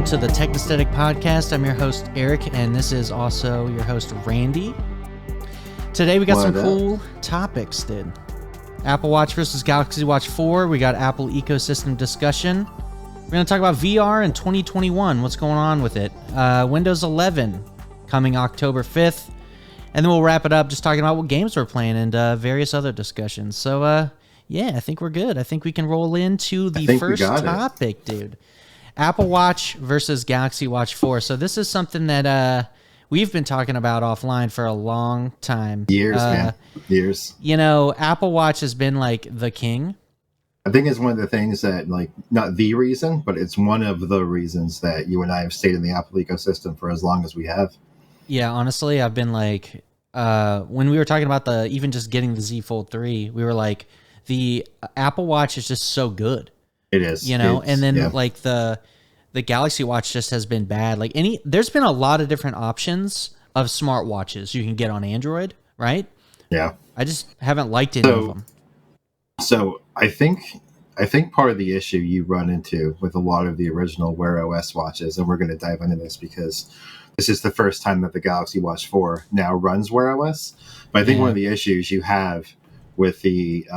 to the Technesthetic Podcast. I'm your host, Eric, and this is also your host, Randy. Today we got some cool topics, dude. Apple Watch versus Galaxy Watch 4. We got Apple ecosystem discussion. We're going to talk about VR in 2021, what's going on with it. Windows 11 coming October 5th. And then we'll wrap it up just talking about what games we're playing and various other discussions. So, yeah, I think we're good. I think we can roll into the first topic, dude. Apple Watch versus Galaxy Watch 4. So this is something that we've been talking about offline for a long time. Years, man. Years. You know, Apple Watch has been like the king. I think it's one of the things that, like, not the reason, but it's one of the reasons that you and I have stayed in the Apple ecosystem for as long as we have. Yeah, honestly, I've been like, when we were talking about even just getting the Z Fold 3, we were like, the Apple Watch is just so good. It is, you know, and then like the Galaxy Watch just has been bad. Like there's been a lot of different options of smartwatches you can get on Android, right? Yeah, I just haven't liked any of them. So I think part of the issue you run into with a lot of the original Wear OS watches, and we're going to dive into this because this is the first time that the Galaxy Watch 4 now runs Wear OS. But I think one of the issues you have with the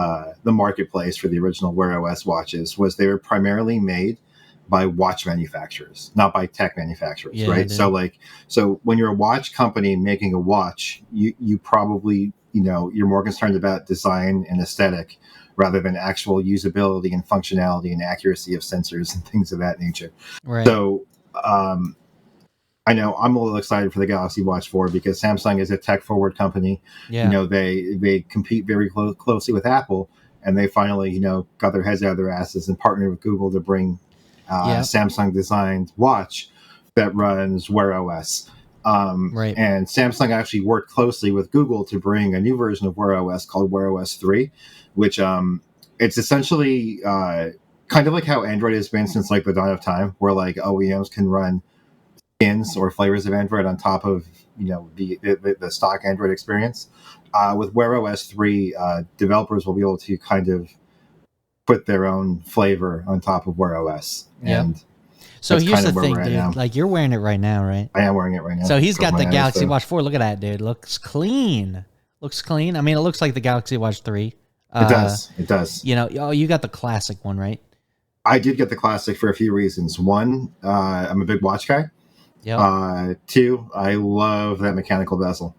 marketplace for the original Wear OS watches was they were primarily made by watch manufacturers, not by tech manufacturers, right? So when you're a watch company making a watch, you probably, you're more concerned about design and aesthetic rather than actual usability and functionality and accuracy of sensors and things of that nature. Right. So I know I'm a little excited for the Galaxy Watch 4 because Samsung is a tech-forward company. Yeah. They compete very closely with Apple, and they finally, got their heads out of their asses and partnered with Google to bring Samsung-designed watch that runs Wear OS. Right. And Samsung actually worked closely with Google to bring a new version of Wear OS called Wear OS 3, which it's essentially kind of like how Android has been since like the dawn of time, where like OEMs can run skins or flavors of Android on top of the stock Android experience. With Wear OS 3, developers will be able to kind of put their own flavor on top of Wear OS. Yeah. And so here's the thing, dude. Now. Like, you're wearing it right now, right? I am wearing it right now. So he's got the Galaxy Watch 4. Look at that, dude. Looks clean. Looks clean. I mean, it looks like the Galaxy Watch 3. It does. It does. You got the classic one, right? I did get the classic for a few reasons. One, I'm a big watch guy. Yep. Two, I love that mechanical bezel.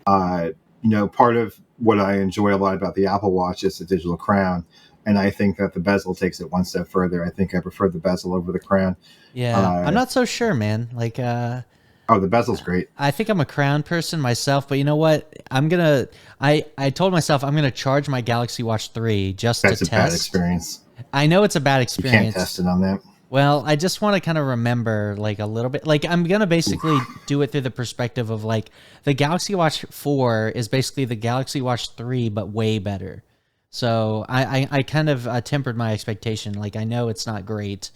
Part of what I enjoy a lot about the Apple Watch is the digital crown, and I think that the bezel takes it one step further. I think I prefer the bezel over the crown. Yeah, I'm not so sure, man. Like, the bezel's great. I think I'm a crown person myself, but you know what? I told myself I'm gonna charge my Galaxy Watch 3 just to test. That's a bad experience. I know it's a bad experience. You can't test it on that. Well, I just want to kind of remember, like, a little bit. Like, I'm going to basically do it through the perspective of, like, the Galaxy Watch 4 is basically the Galaxy Watch 3, but way better. So I kind of tempered my expectation. Like, I know it's not great,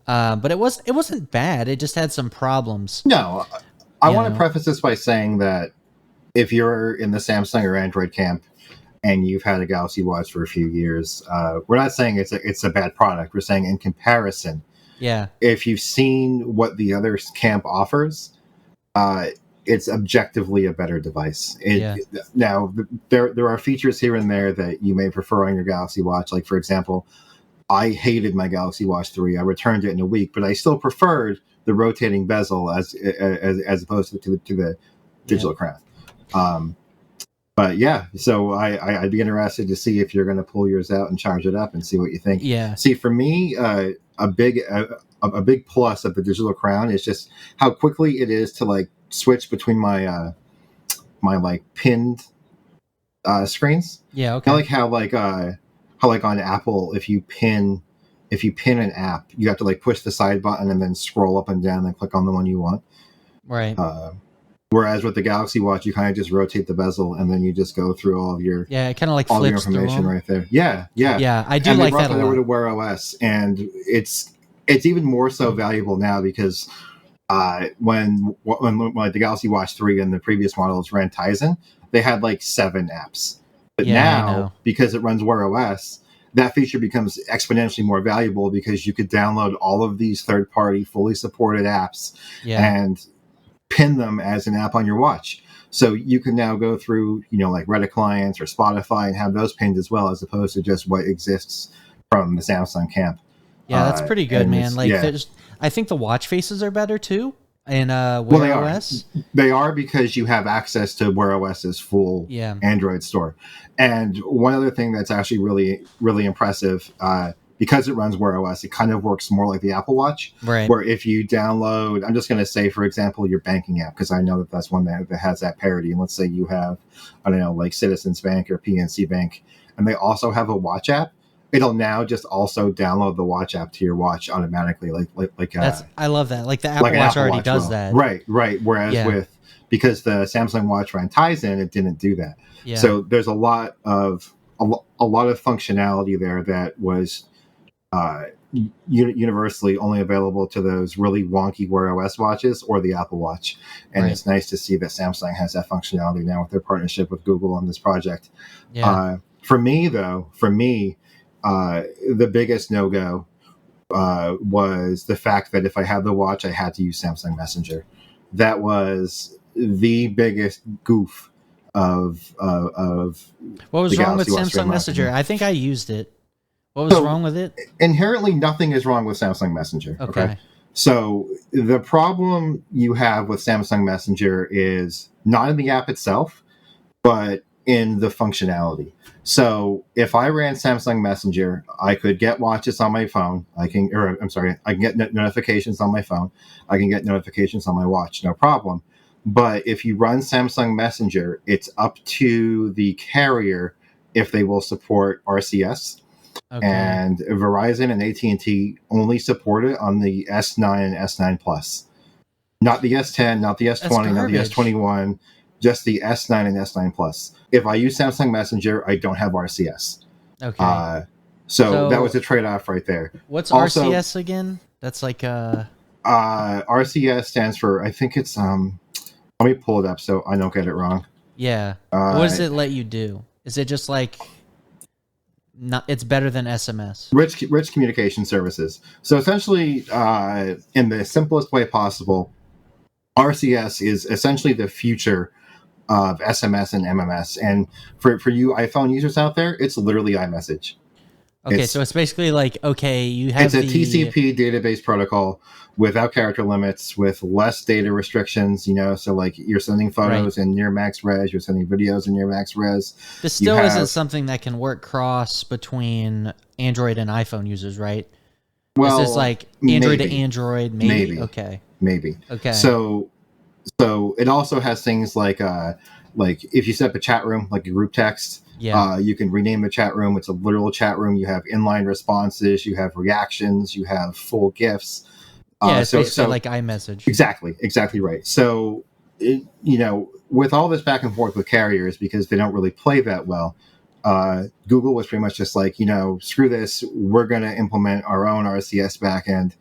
but it wasn't bad. It just had some problems. No, I want to preface this by saying that if you're in the Samsung or Android camp and you've had a Galaxy Watch for a few years, we're not saying it's a bad product. We're saying in comparison. Yeah. If you've seen what the other camp offers, it's objectively a better device. Now, there are features here and there that you may prefer on your Galaxy Watch. Like, for example, I hated my Galaxy Watch 3. I returned it in a week, but I still preferred the rotating bezel as opposed to the digital crown. But yeah, so I'd be interested to see if you're going to pull yours out and charge it up and see what you think. Yeah. See, for me, a big plus of the digital crown is just how quickly it is to like switch between my like pinned screens. Yeah. Okay. I like how on Apple, if you pin an app, you have to like push the side button and then scroll up and down and click on the one you want. Right. Whereas with the Galaxy Watch, you kind of just rotate the bezel and then you just go through all of your it kind of like all flips your information through right there. Yeah. I do like that a lot. Over to Wear OS, and it's even more so valuable now because when like the Galaxy Watch 3 and the previous models ran Tizen, they had like 7 apps. But now, because it runs Wear OS, that feature becomes exponentially more valuable because you could download all of these third-party, fully supported apps and pin them as an app on your watch. So you can now go through, like Reddit clients or Spotify and have those pinned as well, as opposed to just what exists from the Samsung camp. Yeah, that's pretty good, man. Like, I think the watch faces are better too in Wear OS. They are because you have access to Wear OS's full Android store. And one other thing that's actually really, really impressive, because it runs Wear OS, it kind of works more like the Apple Watch. Right. Where if you download, I'm just going to say, for example, your banking app, because I know that that's one that has that parity. And let's say you have, I don't know, like Citizens Bank or PNC Bank, and they also have a watch app. It'll now just also download the watch app to your watch automatically, I love that. Like the Apple Watch already does that. Right. Whereas because the Samsung Watch ran Tizen, it didn't do that. Yeah. So there's a lot of functionality there that was universally only available to those really wonky Wear OS watches or the Apple Watch. And it's nice to see that Samsung has that functionality now with their partnership with Google on this project. Yeah. For me, the biggest no-go was the fact that if I had the watch, I had to use Samsung Messenger. That was the biggest goof of what was wrong with Samsung Messenger? I think I used it. What was wrong with it? Inherently, nothing is wrong with Samsung Messenger. Okay. So the problem you have with Samsung Messenger is not in the app itself, but in the functionality. So if I ran Samsung Messenger, I could get watches on my phone. I can get notifications on my phone. I can get notifications on my watch, no problem. But if you run Samsung Messenger, it's up to the carrier if they will support RCS. Okay. And Verizon and AT&T only support it on the S9 and S9 Plus. Not the S10, not the S20, not the S21, just the S9 and S9 Plus. If I use Samsung Messenger, I don't have RCS. Okay. So that was a trade-off right there. What's also, RCS again? That's like RCS stands for, I think it's let me pull it up so I don't get it wrong. Yeah. What does it let you do? Is it just like it's better than SMS? Rich communication services. So essentially, in the simplest way possible, RCS is essentially the future of SMS and MMS. And for you iPhone users out there, it's literally iMessage. Okay, so it's basically like, you have it's a TCP database protocol without character limits, with less data restrictions, so like you're sending photos in near max res, you're sending videos in near max res. This still isn't something that can work cross between Android and iPhone users, right? Well, this is like Android to Android, maybe. Okay. Maybe. Okay. So it also has things like if you set up a chat room, like a group text, you can rename the chat room. It's a literal chat room. You have inline responses, you have reactions, you have full GIFs. It's basically like iMessage. Exactly right. So, with all this back and forth with carriers, because they don't really play that well, Google was pretty much just like, screw this. We're going to implement our own RCS backend,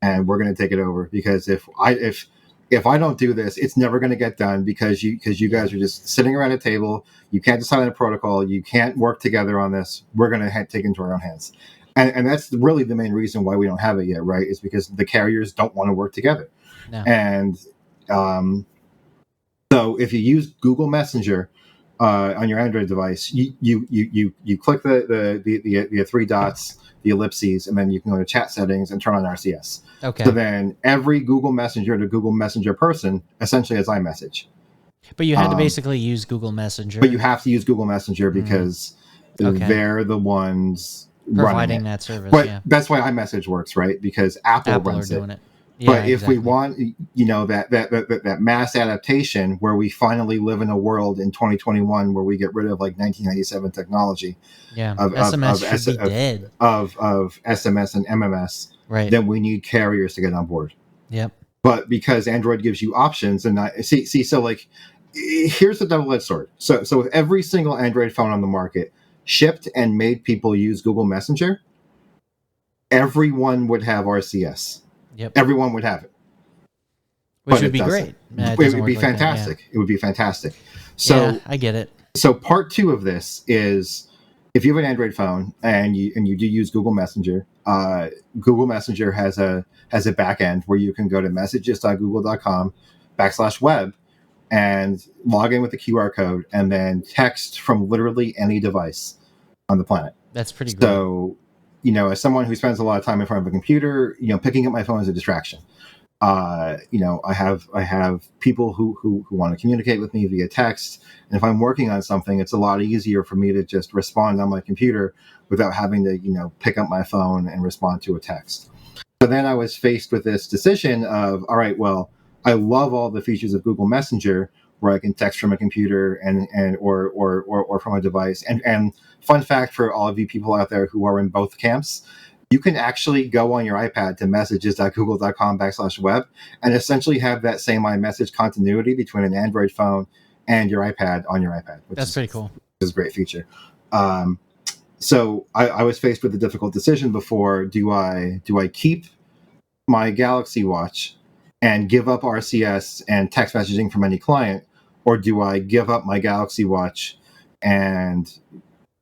and we're going to take it over. Because if I don't do this, it's never going to get done because you guys are just sitting around a table. You can't decide on a protocol. You can't work together on this. We're going to take it into our own hands. And that's really the main reason why we don't have it yet, right? Is because the carriers don't want to work together. No. And so if you use Google Messenger on your Android device, you click the three dots, the ellipses, and then you can go to chat settings and turn on RCS. Okay. So then every Google Messenger to Google Messenger person essentially has iMessage. But you had to basically use Google Messenger. But you have to use Google Messenger because they're the ones providing that service. But that's why iMessage works, right? Because Apple runs are doing it. But if we want, that mass adaptation where we finally live in a world in 2021 where we get rid of like 1997 technology, of SMS should be dead. Of SMS and MMS, right? Then we need carriers to get on board. Yep. But because Android gives you options, and so like, here's the double-edged sword. So if every single Android phone on the market shipped and made people use Google Messenger, everyone would have RCS. Yep. Everyone would have it. Which would be great. It would be fantastic. It would be fantastic. So I get it. So part two of this is if you have an Android phone and you do use Google Messenger, Google Messenger has a back end where you can go to messages.google.com/web and log in with the QR code and then text from literally any device on the planet. That's pretty great. So, as someone who spends a lot of time in front of a computer, picking up my phone is a distraction. I have people who want to communicate with me via text. And if I'm working on something, it's a lot easier for me to just respond on my computer without having to, pick up my phone and respond to a text. So then I was faced with this decision of, all right, well, I love all the features of Google Messenger where I can text from a computer or from a device. And fun fact for all of you people out there who are in both camps, you can actually go on your iPad to messages.google.com/web and essentially have that same iMessage continuity between an Android phone and your iPad on your iPad. That's pretty cool. Which is a great feature. So I was faced with a difficult decision before. Do I keep my Galaxy Watch and give up RCS and text messaging from any client, or do I give up my Galaxy Watch and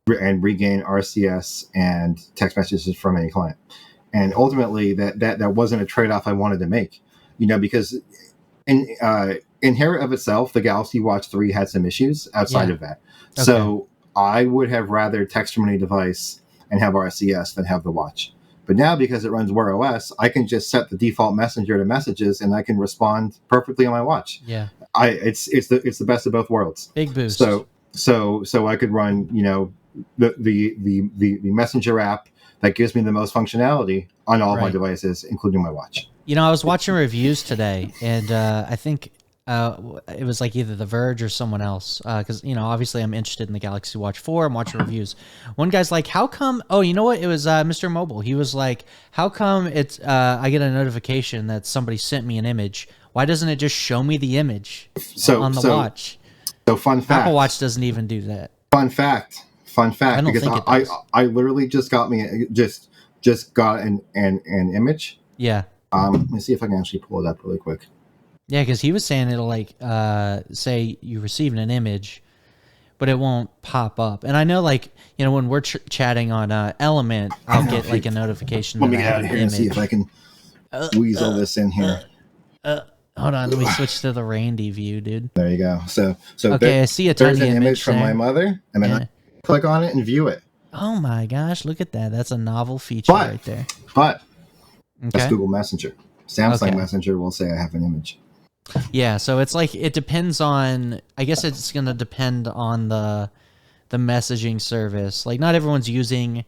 regain RCS and text messages from any client? And ultimately, that wasn't a trade-off I wanted to make, because inherent of itself, the Galaxy Watch 3 had some issues outside of that. Okay. So I would have rather text from any device and have RCS than have the watch. But now, because it runs Wear OS, I can just set the default messenger to messages, and I can respond perfectly on my watch. Yeah, it's the best of both worlds. Big boost. So I could run, the messenger app that gives me the most functionality on all of my devices, including my watch. I was watching reviews today, and I think it was like either The Verge or someone else, because obviously I'm interested in the Galaxy Watch 4. I'm watching reviews. One guy's like, how come, oh, you know what, it was Mr. Mobile. He was like, how come it's I get a notification that somebody sent me an image? Why doesn't it just show me the image on the watch? So fun fact, Apple Watch doesn't even do that. Fun fact, because I literally just got an image. Yeah. Let me see if I can actually pull it up really quick. Yeah, because he was saying it'll like say you received an image, but it won't pop up. And I know, when we're chatting on Element, I'll get like a notification. Let me get out of here and see if I can weasel this in here. Hold on, let me switch to the Randy view, dude. There you go. So okay, I see a tiny image from my mother, and then I click on it and view it. Oh my gosh, look at that! That's a novel feature right there. But that's Google Messenger. Samsung Messenger will say I have an image. Yeah, so it's like it depends on. I guess it's gonna depend on the messaging service. Like, not everyone's using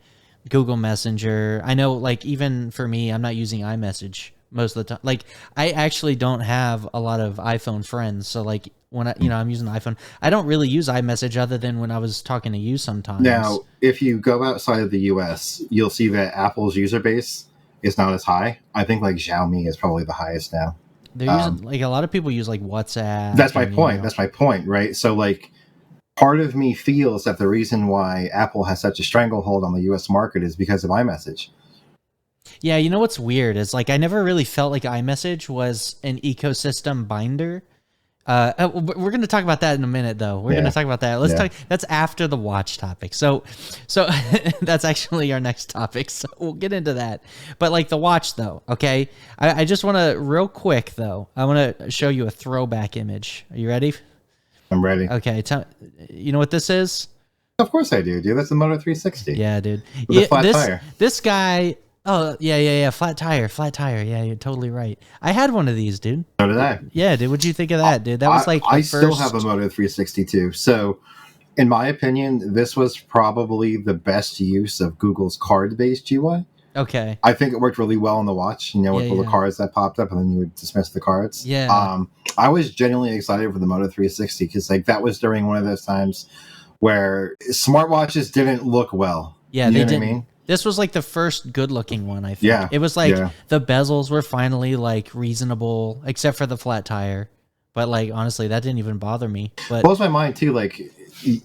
Google Messenger. I know, like, even for me, I'm not using iMessage most of the time. Like, I actually don't have a lot of iPhone friends, so like when I'm using the iPhone, I don't really use iMessage other than when I was talking to you sometimes. Now, if you go outside of the US, you'll see that Apple's user base is not as high. I think like Xiaomi is probably the highest now. They're using, like, a lot of people use like WhatsApp. That's my point. That's my point, right? So like, part of me feels that the reason why Apple has such a stranglehold on the US market is because of iMessage. Yeah, you know what's weird is, like, I never really felt like iMessage was an ecosystem binder. We're going to talk about that in a minute, though. We're going to talk about that. Let's talk. That's after the watch topic. So that's actually our next topic. So we'll get into that. But like the watch, though, okay? I just want to, real quick, though, I want to show you a throwback image. Are you ready? I'm ready. Okay. You know what this is? Of course I do, dude. That's the Moto 360. Yeah, dude. With a flat tire. This guy... Oh, yeah. Flat tire. Yeah, you're totally right. I had one of these, dude. So did I. Yeah, dude. What'd you think of that, dude? That was like I still have a Moto 360 too. So, in my opinion, this was probably the best use of Google's card-based UI. Okay. I think it worked really well on the watch, with all the cards that popped up, and then you would dismiss the cards. Yeah. I was genuinely excited for the Moto 360 because like that was during one of those times where smartwatches didn't look well. Yeah, they didn't. What I mean? This was like the first good-looking one, I think. Yeah. It was like the bezels were finally like reasonable, except for the flat tire. But like honestly, that didn't even bother me. But blows my mind too. Like,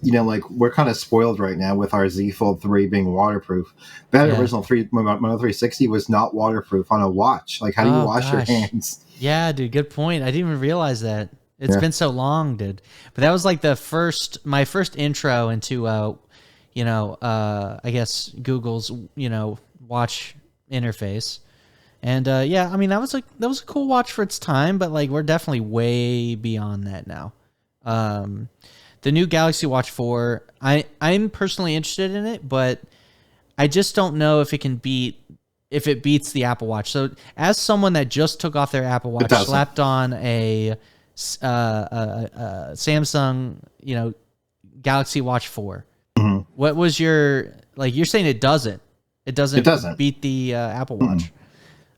like we're kind of spoiled right now with our Z Fold 3 being waterproof. That original Moto 360 was not waterproof on a watch. Like, how do you wash your hands? Yeah, dude. Good point. I didn't even realize that. It's been so long, dude. But that was like my first intro into I guess Google's, watch interface. And yeah, I mean that was a cool watch for its time, but like we're definitely way beyond that now. The new Galaxy Watch 4, I'm personally interested in it, but I just don't know if it beats the Apple Watch. So as someone that just took off their Apple Watch, slapped on a Samsung, Galaxy Watch 4. Mm-hmm. What was you're saying it doesn't beat the Apple Watch. Mm-hmm.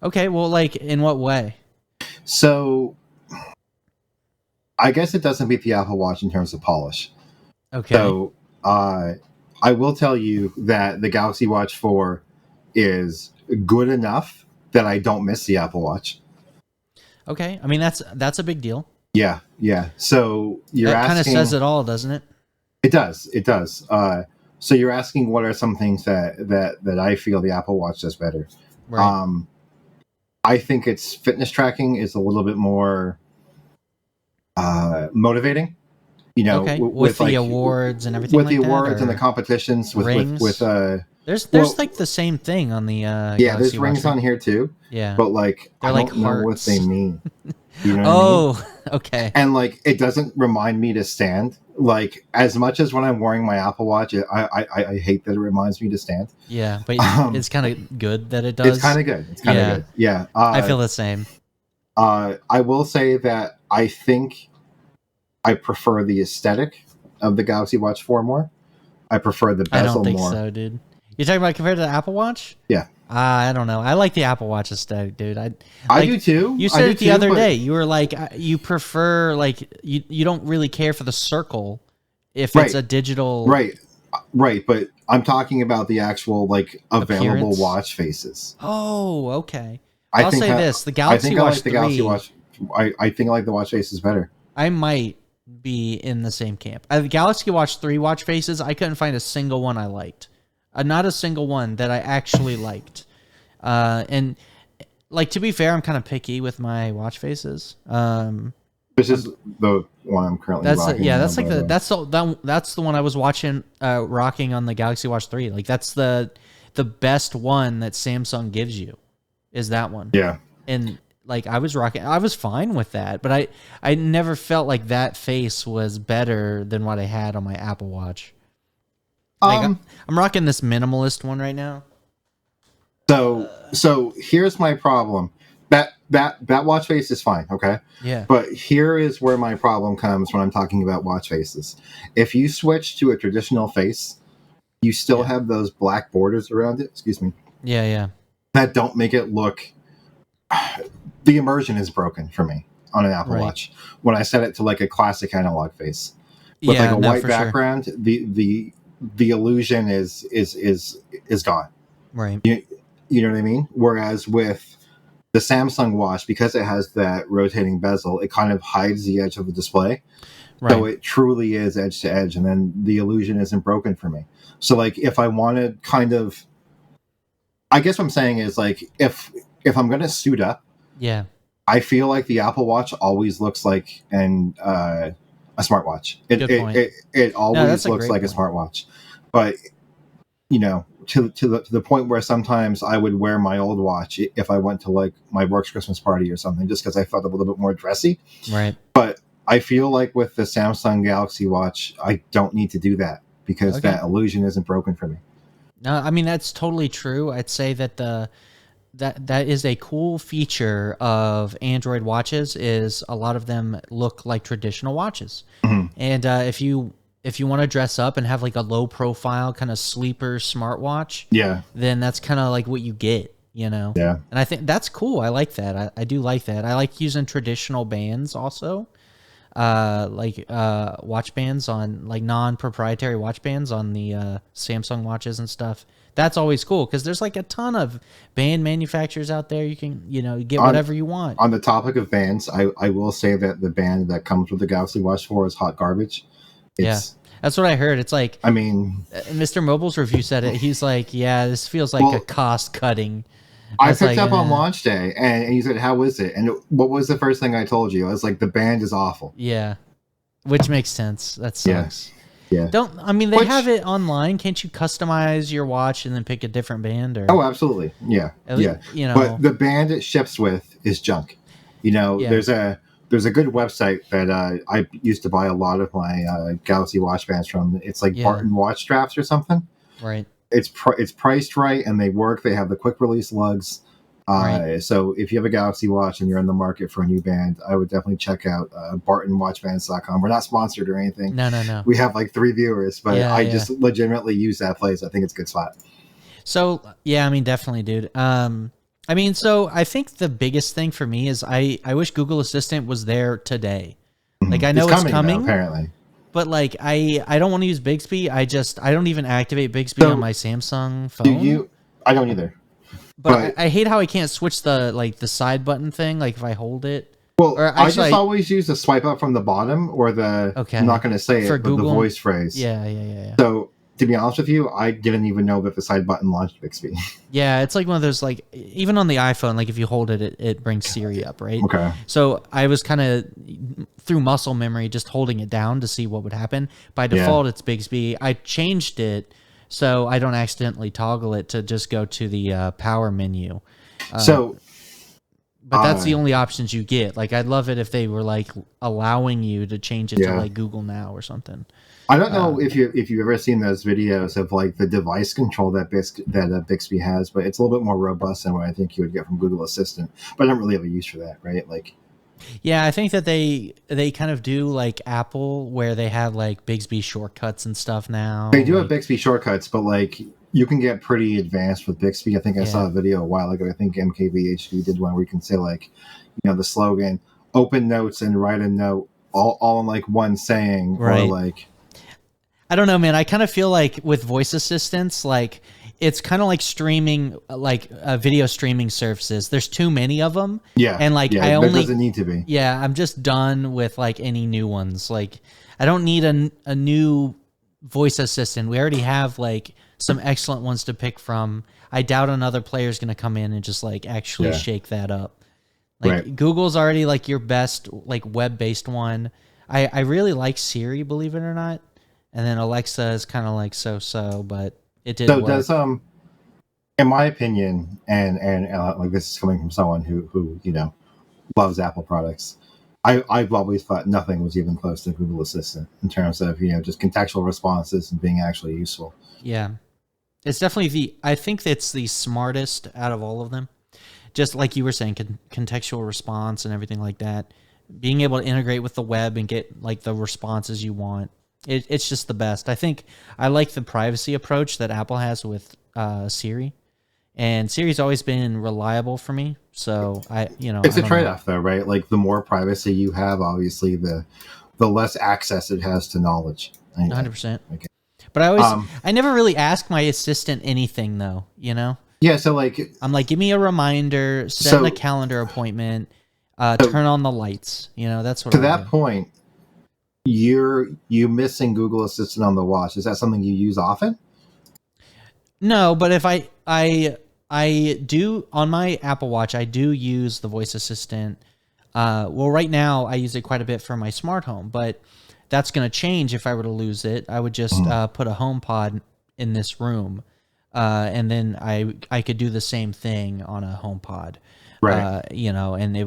Okay, well, like, in what way? So, I guess it doesn't beat the Apple Watch in terms of polish. Okay. So, I will tell you that the Galaxy Watch 4 is good enough that I don't miss the Apple Watch. Okay, I mean, that's a big deal. Yeah. So, you're asking... That kind of says it all, doesn't it? It does. So, you're asking what are some things that I feel the Apple Watch does better. Right. I think its fitness tracking is a little bit more motivating. With the awards and everything. With the awards and the competitions, rings. with there's like the same thing on the there's rings on here too. Yeah, but like they're I don't know what they mean. You know what I mean? Okay. And like it doesn't remind me to stand. Like as much as when I'm wearing my Apple Watch, I hate that it reminds me to stand. Yeah, but it's kind of good that it does. It's kind of good. Good. Yeah. I feel the same. I will say that I think I prefer the aesthetic of the Galaxy Watch 4 more. I prefer the bezel more. I don't think so, dude. You're talking about compared to the Apple Watch? Yeah. I don't know. I like the Apple Watch aesthetic, dude. I do too. You said it the other day. You were like, you prefer, like, you don't really care for the circle if it's a digital. Right. But I'm talking about the actual, like, available appearance? Watch faces. Oh, okay. I'll say this. The Galaxy Watch 3. Galaxy Watch. I think I like the watch faces better. I might be in the same camp. The Galaxy Watch 3 watch faces, I couldn't find a single one I liked. Not a single one that I actually liked. And like, to be fair, I'm kind of picky with my watch faces. This is the one I'm currently rocking. That's the one I was rocking on the Galaxy Watch 3. Like that's the best one that Samsung gives you is that one. Yeah. And like I was fine with that, but I never felt like that face was better than what I had on my Apple Watch. Like, I'm rocking this minimalist one right now. So here's my problem. That watch face is fine, okay? Yeah. But here is where my problem comes when I'm talking about watch faces. If you switch to a traditional face, you still have those black borders around it. Excuse me. Yeah. That don't make it look. The immersion is broken for me on an Apple Watch when I set it to like a classic analog face with like a white background. Sure. The illusion is gone. Right. You know what I mean? Whereas with the Samsung watch, because it has that rotating bezel, it kind of hides the edge of the display. Right. So it truly is edge to edge, and then the illusion isn't broken for me. So like if I wanted kind of, I guess what I'm saying is like if I'm going to suit up, yeah, I feel like the Apple Watch always looks like a smartwatch. It always looks like a smartwatch. But to the point where sometimes I would wear my old watch if I went to like my work's Christmas party or something, just because I felt a little bit more dressy. Right. But I feel like with the Samsung Galaxy Watch, I don't need to do that because that illusion isn't broken for me. No, I mean that's totally true. I'd say that that is a cool feature of Android watches. Is a lot of them look like traditional watches, and if you want to dress up and have like a low profile kind of sleeper smartwatch, then that's kind of like what you get, Yeah. And I think that's cool. I like that. I do like that. I like using traditional bands also. Watch bands on like non-proprietary watch bands on the Samsung watches and stuff. That's always cool because there's like a ton of band manufacturers out there. You can get whatever you want. On the topic of bands, I will say that the band that comes with the Galaxy Watch 4 is hot garbage. That's what I heard. It's like, I mean, Mr. Mobile's review said it. He's like, yeah, this feels like a cost cutting. I picked up on launch day, and he said, "How is it?" And what was the first thing I told you? I was like, "The band is awful." Yeah, which makes sense. That sucks. Yeah. They have it online. Can't you customize your watch and then pick a different band? Or Oh, absolutely. Yeah. But the band it ships with is junk. There's a good website that I used to buy a lot of my Galaxy watch bands from. It's like Barton Watch Straps or something. Right. It's priced right, and they work. They have the quick release lugs. So if you have a Galaxy watch and you're in the market for a new band, I would definitely check out bartonwatchbands.com. We're not sponsored or anything. No. We have like 3 viewers, but I just legitimately use that place. I think it's a good spot. So, definitely, dude. So I think the biggest thing for me is I wish Google Assistant was there today. Like, I know it's coming though, apparently. But like I don't want to use Bixby. I don't even activate Bixby on my Samsung phone. Do you? I don't either. But I hate how I can't switch the side button thing. Like if I hold it. Well, I just always use the swipe up from the bottom or the. Okay. I'm not going to say for it, Google, but the voice phrase. Yeah. So to be honest with you, I didn't even know that the side button launched Bixby. Yeah, it's like one of those, like, even on the iPhone, like if you hold it, it brings Siri up, right? Okay. So I was kind of through muscle memory just holding it down to see what would happen. By default, it's Bixby. I changed it so I don't accidentally toggle it to just go to the power menu. But that's the only options you get. Like, I'd love it if they were like allowing you to change it to like Google Now or something. I don't know if you've ever seen those videos of like the device control that Bixby has, but it's a little bit more robust than what I think you would get from Google Assistant. But I don't really have a use for that, right? Like, yeah, I think that they kind of do like Apple, where they have like Bixby shortcuts and stuff now. They do have Bixby shortcuts, but like you can get pretty advanced with Bixby. I think I saw a video a while ago. I think MKBHD did one where you can say like, the slogan, open notes and write a note all in like one saying, right? Or like. I don't know, man. I kind of feel like with voice assistants, like it's kind of like streaming, like video streaming services. There's too many of them. Yeah. And like I only doesn't need to be. Yeah, I'm just done with like any new ones. Like I don't need a new voice assistant. We already have like some excellent ones to pick from. I doubt another player is going to come in and just like actually shake that up. Like Google's already like your best like web-based one. I really like Siri, believe it or not. And then Alexa is kind of like so, but it did work. Does in my opinion, and like this is coming from someone who loves Apple products, I've always thought nothing was even close to Google Assistant in terms of just contextual responses and being actually useful. Yeah, it's definitely I think it's the smartest out of all of them. Just like you were saying, contextual response and everything like that, being able to integrate with the web and get like the responses you want. It's just the best. I think I like the privacy approach that Apple has with Siri, and Siri's always been reliable for me. So it's a trade-off though, right? Like the more privacy you have, obviously the less access it has to knowledge. 100%. Okay. But I never really ask my assistant anything though. Yeah. So like I'm like, give me a reminder, set a calendar appointment, turn on the lights. That's what. To that point. You missing Google Assistant on the watch. Is that something you use often? No, but if I do on my Apple Watch, I do use the voice assistant. Well, right now I use it quite a bit for my smart home, but that's going to change if I were to lose it. I would just put a HomePod in this room, and then I could do the same thing on a HomePod. Right. And it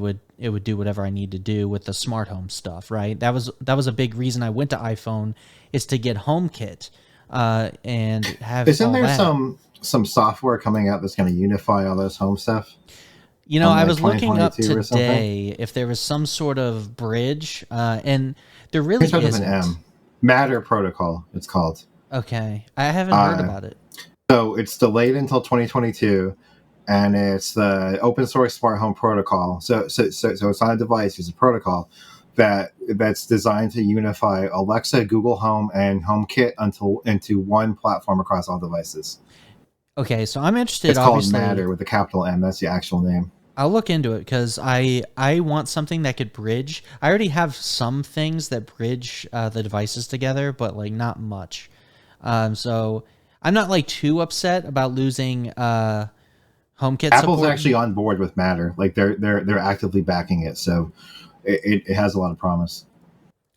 would do whatever I need to do with the smart home stuff, right? That was a big reason I went to iPhone, is to get HomeKit and have. Isn't there some software coming out that's going to unify all this home stuff? I was looking up today if there was some sort of bridge, and there really isn't. With an M. Matter Protocol, it's called. Okay, I haven't heard about it. So it's delayed until 2022. And it's the open source smart home protocol. So it's on a device. It's a protocol that's designed to unify Alexa, Google Home, and HomeKit into one platform across all devices. Okay, so I'm interested. It's called Matter with a capital M. That's the actual name. I'll look into it because I want something that could bridge. I already have some things that bridge the devices together, but like not much. So I'm not like too upset about losing. HomeKit Apple's support. Actually on board with Matter. Like they're actively backing it, so it has a lot of promise.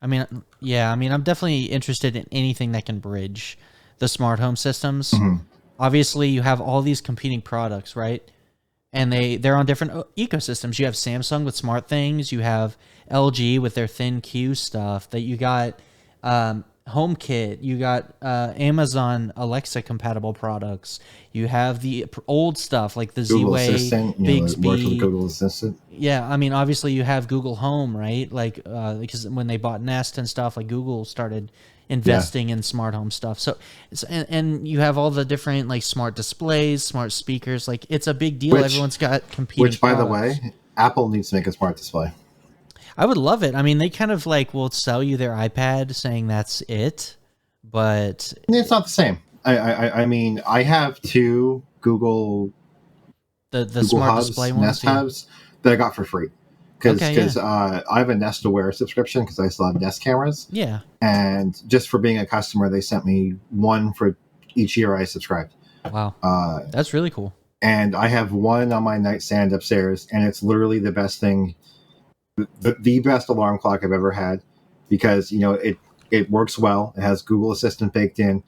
I mean, yeah, I mean, I'm definitely interested in anything that can bridge the smart home systems. Mm-hmm. Obviously, you have all these competing products, right? And they're on different ecosystems. You have Samsung with smart things. You have LG with their thin Q stuff. That you got HomeKit. You got Amazon Alexa compatible products. You have the old stuff like the Google Z-Way, Assistant, it works with Bixby. Google Assistant. Yeah, I mean, obviously you have Google Home, right? Like, because when they bought Nest and stuff, like Google started Yeah. investing in smart home stuff. So, and you have all the different like smart displays, smart speakers. Like, it's a big deal. Which, Everyone's got competing which, by the products. way, Apple needs to make a smart display. I would love it. I mean, they kind of like will sell you their iPad saying that's it, but It's not the same. I mean, I have two the Google smart Hubs, display Nest ones, yeah. Hubs that I got for free. Because Okay, yeah, I have a Nest Aware subscription because I still have Nest cameras. yeah. And just for being a customer, they sent me one for each year I subscribed. Wow, Uh, that's really cool. and I have one on my nightstand upstairs, and it's literally the best thing, the best alarm clock I've ever had, because it works well. It has Google Assistant baked in.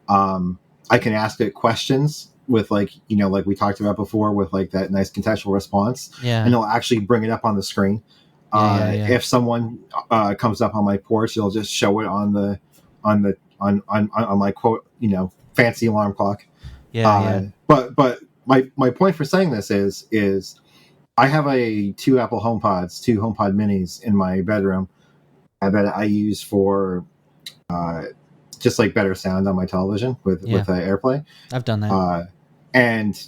I can ask it questions with like we talked about before, with like that nice contextual response, Yeah, and it'll actually bring it up on the screen. yeah. If someone comes up on my porch, it'll just show it on my quote fancy alarm clock. Yeah. But my point for saying this is I have two HomePod minis in my bedroom that I use for just like better sound on my television with AirPlay. I've done that. And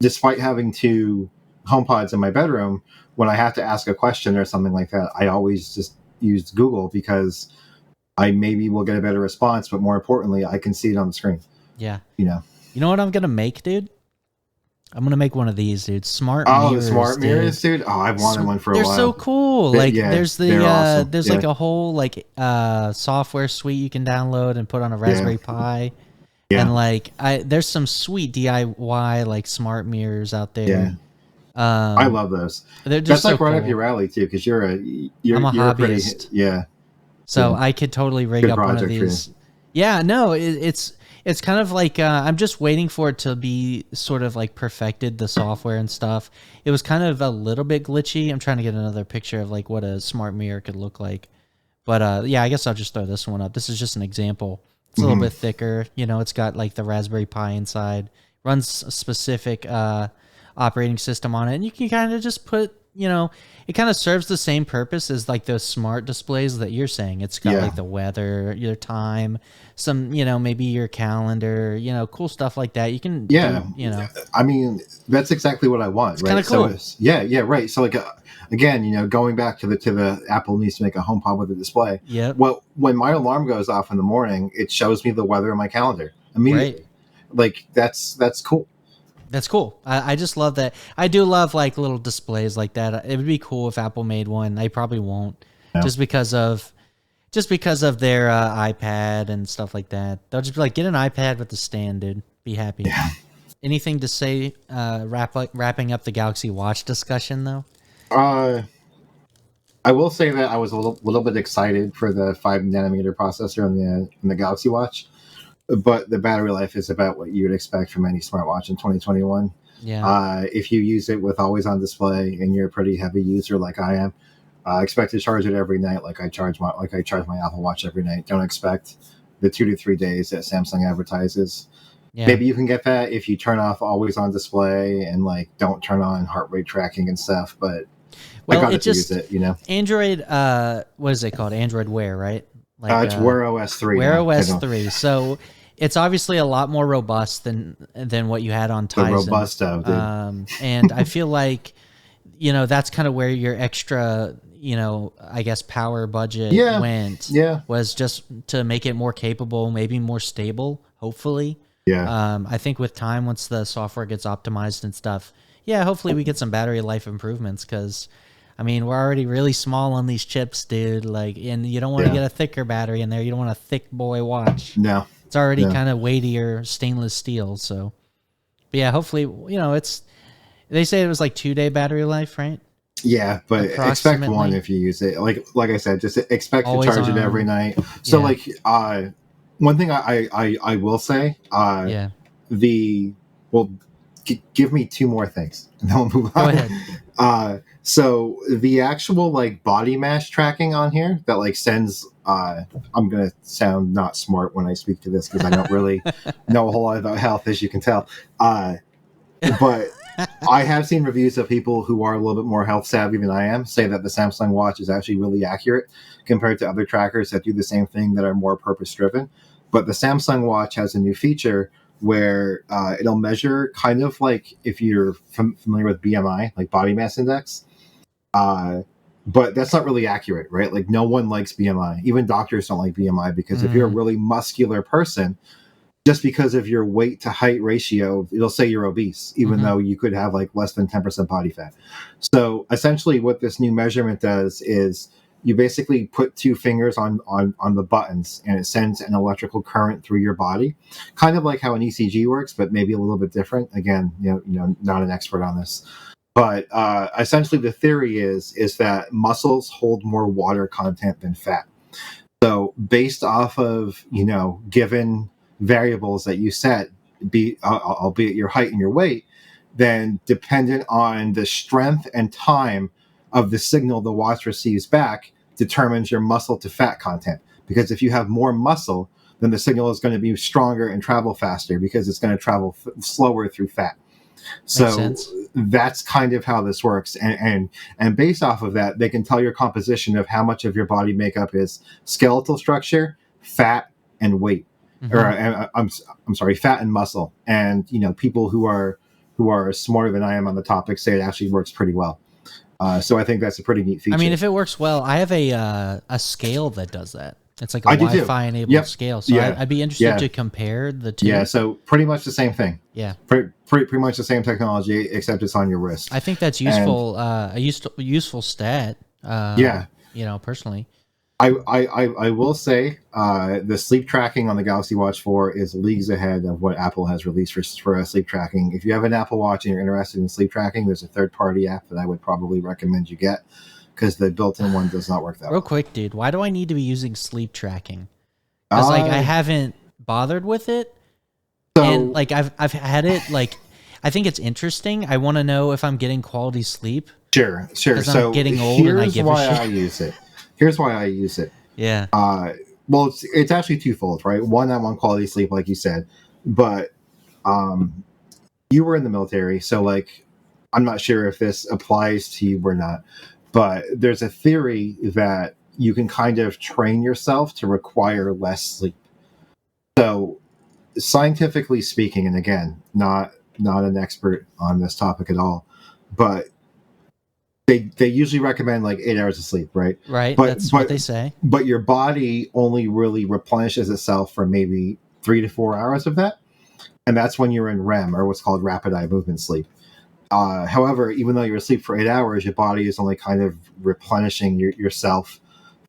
despite having two HomePods in my bedroom, when I have to ask a question or something like that, I always just use Google, because I maybe will get a better response, but more importantly, I can see it on the screen. Yeah. You know. You know what I'm gonna make, dude? I'm gonna make one of these, dude. Smart Oh, mirrors, the smart mirrors, dude. Oh, I've wanted one for a while. They're so cool. They- Like, yeah, there's they're awesome. there's Yeah. like a whole like software suite you can download and put on a Raspberry Pi. Yeah. And like there's some sweet DIY like smart mirrors out there. I love those. They're just That's like so right cool. up your alley too, because I'm a hobbyist. So Yeah. I could totally rig Good up one of project for you. these. Yeah, no, it's kind of like I'm just waiting for it to be sort of like perfected, the software and stuff. It was kind of a little bit glitchy. I'm trying to get another picture of like what a smart mirror could look like. But yeah, I guess I'll just throw this one up. This is just an example. It's a little bit thicker. It's got like the Raspberry Pi inside. Runs a specific operating system on it, and you can kind of just put, it kind of serves the same purpose as like those smart displays that you're saying. It's got like the weather, your time, some, maybe your calendar, cool stuff like that. You can, I mean, that's exactly what I want. Right? kind of cool. So right. So like again, going back to the Apple needs to make a HomePod with a display. Yeah. Well, when my alarm goes off in the morning, it shows me the weather in my calendar immediately. Right. Like that's cool. That's cool. I just love that. I do love like little displays like that. It would be cool if Apple made one. They probably won't, just because of their iPad and stuff like that. They'll just be like, get an iPad with the stand, dude. Be happy. Yeah. Anything to say? Wrapping up the Galaxy Watch discussion though. I will say that I was a little bit excited for the 5 nanometer processor in the Galaxy Watch. But the battery life is about what you would expect from any smartwatch in 2021. Yeah. If you use it with always on display and you're a pretty heavy user like I am, expect to charge it every night like I charge my Apple Watch every night. Don't expect the 2 to 3 days that Samsung advertises. Yeah. Maybe you can get that if you turn off always on display and like don't turn on heart rate tracking and stuff. But I got to use it. Android. What is it called? Android Wear, right? Like, it's Wear OS 3. Wear OS 3. So it's obviously a lot more robust than what you had on Tizen. The robusto, dude. And I feel like, that's kind of where your extra, I guess power budget went. Yeah. Was just to make it more capable, maybe more stable, hopefully. Yeah. I think with time, once the software gets optimized and stuff, hopefully we get some battery life improvements, because I mean, we're already really small on these chips, dude. Like, and you don't want to get a thicker battery in there. You don't want a thick boy watch. No. It's already kind of weightier stainless steel. So, but yeah, hopefully, they say it was like 2-day battery life, right? Yeah, but expect one if you use it. Like I said, just expect to charge it every night. So one thing I will say, give me two more things and then we'll move on. Go ahead. So the actual body mass tracking on here that sends I'm gonna sound not smart when I speak to this because I don't really know a whole lot about health, as you can tell. But I have seen reviews of people who are a little bit more health savvy than I am say that the Samsung Watch is actually really accurate compared to other trackers that do the same thing that are more purpose driven. But the Samsung Watch has a new feature where it'll measure kind of like if you're familiar with BMI, like body mass index. But that's not really accurate, right? Like no one likes BMI. Even doctors don't like BMI because if you're a really muscular person, just because of your weight to height ratio, it'll say you're obese, even though you could have less than 10% body fat. So essentially what this new measurement does is you basically put two fingers on the buttons and it sends an electrical current through your body, kind of like how an ECG works, but maybe a little bit different. Again, not an expert on this. But essentially the theory is that muscles hold more water content than fat. So based off of, given variables that you set, albeit your height and your weight, then dependent on the strength and time of the signal the watch receives back determines your muscle to fat content. Because if you have more muscle, then the signal is going to be stronger and travel faster because it's going to travel slower through fat. So that's kind of how this works. And based off of that, they can tell your composition of how much of your body makeup is skeletal structure, fat, and weight. Or I'm sorry, fat and muscle. And people who are smarter than I am on the topic say it actually works pretty well. So I think that's a pretty neat feature. I mean, if it works well, I have a scale that does that. It's like a Wi-Fi enabled scale. So I'd be interested to compare the two. Yeah, so pretty much the same thing. Yeah. Pretty much the same technology, except it's on your wrist. I think that's useful. A useful stat. Personally. I will say the sleep tracking on the Galaxy Watch 4 is leagues ahead of what Apple has released for sleep tracking. If you have an Apple Watch and you're interested in sleep tracking, there's a third-party app that I would probably recommend you get because the built-in one does not work that well. Real quick, dude, why do I need to be using sleep tracking? Because I haven't bothered with it, and I've had it. I think it's interesting. I want to know if I'm getting quality sleep. Sure. So I'm getting old and I give a shit. I use it. Here's why I use it. Yeah. Well, it's actually twofold, right? One, I want quality sleep, like you said, but you were in the military, so I'm not sure if this applies to you or not, but there's a theory that you can kind of train yourself to require less sleep. So, scientifically speaking, and again, not an expert on this topic at all, but they usually recommend 8 hours of sleep, right? Right. That's what they say. But your body only really replenishes itself for maybe 3 to 4 hours of that. And that's when you're in REM, or what's called rapid eye movement sleep. However, even though you're asleep for 8 hours, your body is only kind of replenishing yourself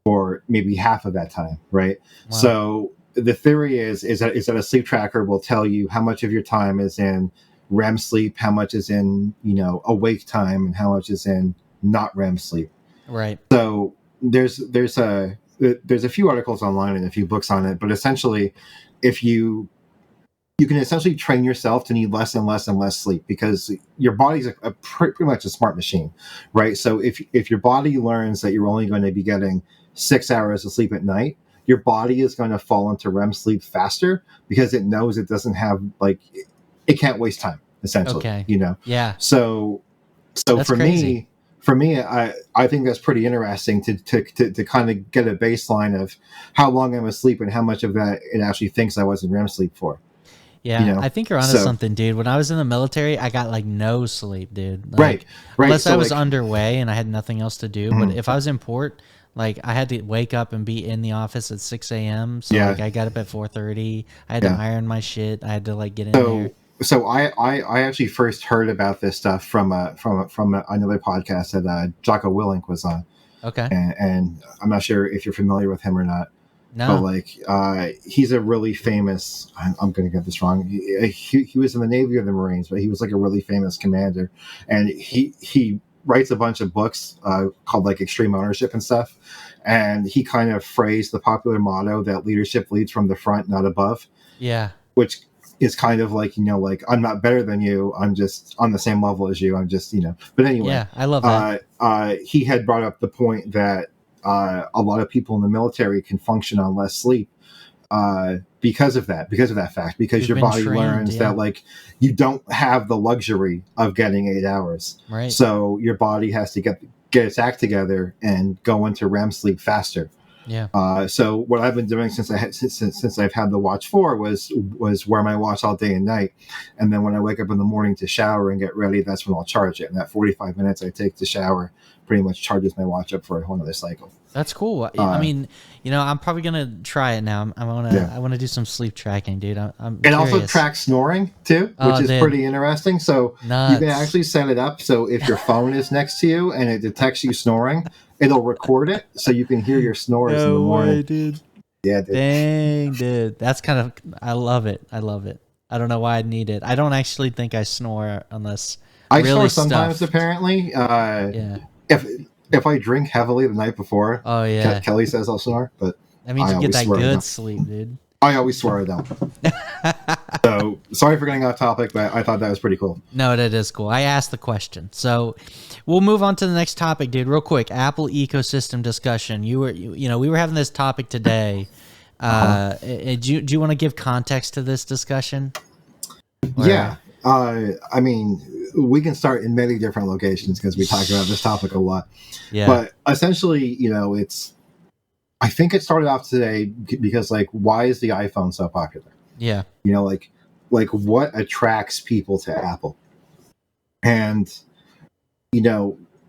for maybe half of that time, right? Wow. So the theory is that a sleep tracker will tell you how much of your time is in REM sleep, how much is in, awake time, and how much is in not REM sleep. Right. So there's a few articles online and a few books on it, but essentially, if you can essentially train yourself to need less and less and less sleep because your body's a pretty much a smart machine, right? So if your body learns that you're only going to be getting 6 hours of sleep at night, your body is going to fall into REM sleep faster because it knows it doesn't have it can't waste time, essentially. Okay. Yeah. So that's for crazy. For me, I think that's pretty interesting to kind of get a baseline of how long I'm asleep and how much of that it actually thinks I was in REM sleep for. Yeah, I think you're onto something, dude. When I was in the military, I got no sleep, dude. Right. Unless I was underway and I had nothing else to do. But if I was in port, I had to wake up and be in the office at 6 a.m. So I got up at 4:30. I had to iron my shit. I had to get in there. So I actually first heard about this stuff from another podcast that Jocko Willink was on. Okay. And I'm not sure if you're familiar with him or not. No. But he's a really famous. I'm going to get this wrong. He was in the Navy or the Marines, but he was a really famous commander, and he writes a bunch of books called like Extreme Ownership and stuff, and he kind of phrased the popular motto that leadership leads from the front, not above. Yeah. Which is kind of like, like, I'm not better than you. I'm just on the same level as you. I'm just, But anyway. Yeah, I love that. He had brought up the point that a lot of people in the military can function on less sleep because of that fact, because your body learns that, like, you don't have the luxury of getting 8 hours. Right. So your body has to get its act together and go into REM sleep faster. Yeah. So what I've been doing since I've had the Watch 4 was wear my watch all day and night, and then when I wake up in the morning to shower and get ready, that's when I'll charge it. And that 45 minutes I take to shower pretty much charges my watch up for a whole other cycle. That's cool. I mean, I'm probably gonna try it now. I want to do some sleep tracking, dude. I'm It also tracks snoring too, which is pretty interesting. So Nuts. You can actually set it up so if your phone is next to you and it detects you snoring, it'll record it so you can hear your snores in the morning. Way, dude. Yeah, dude. Dang, dude. That's kind of, I love it. I don't know why I'd need it. I don't actually think I snore unless I really snore sometimes, stuffed. apparently. Yeah. If I drink heavily the night before, oh yeah, Kelly says I'll snore, but that means you get that good sleep, dude. I always swear I don't. So sorry for getting off topic, but I thought that was pretty cool. No, that is cool. I asked the question, so we'll move on to the next topic, dude. Real quick, Apple ecosystem discussion. We were having this topic today. Do you want to give context to this discussion? Yeah. I mean, we can start in many different locations because we talk about this topic a lot. Yeah. But essentially, I think it started off today because, like, why is the iPhone so popular? Yeah. Like what attracts people to Apple? And,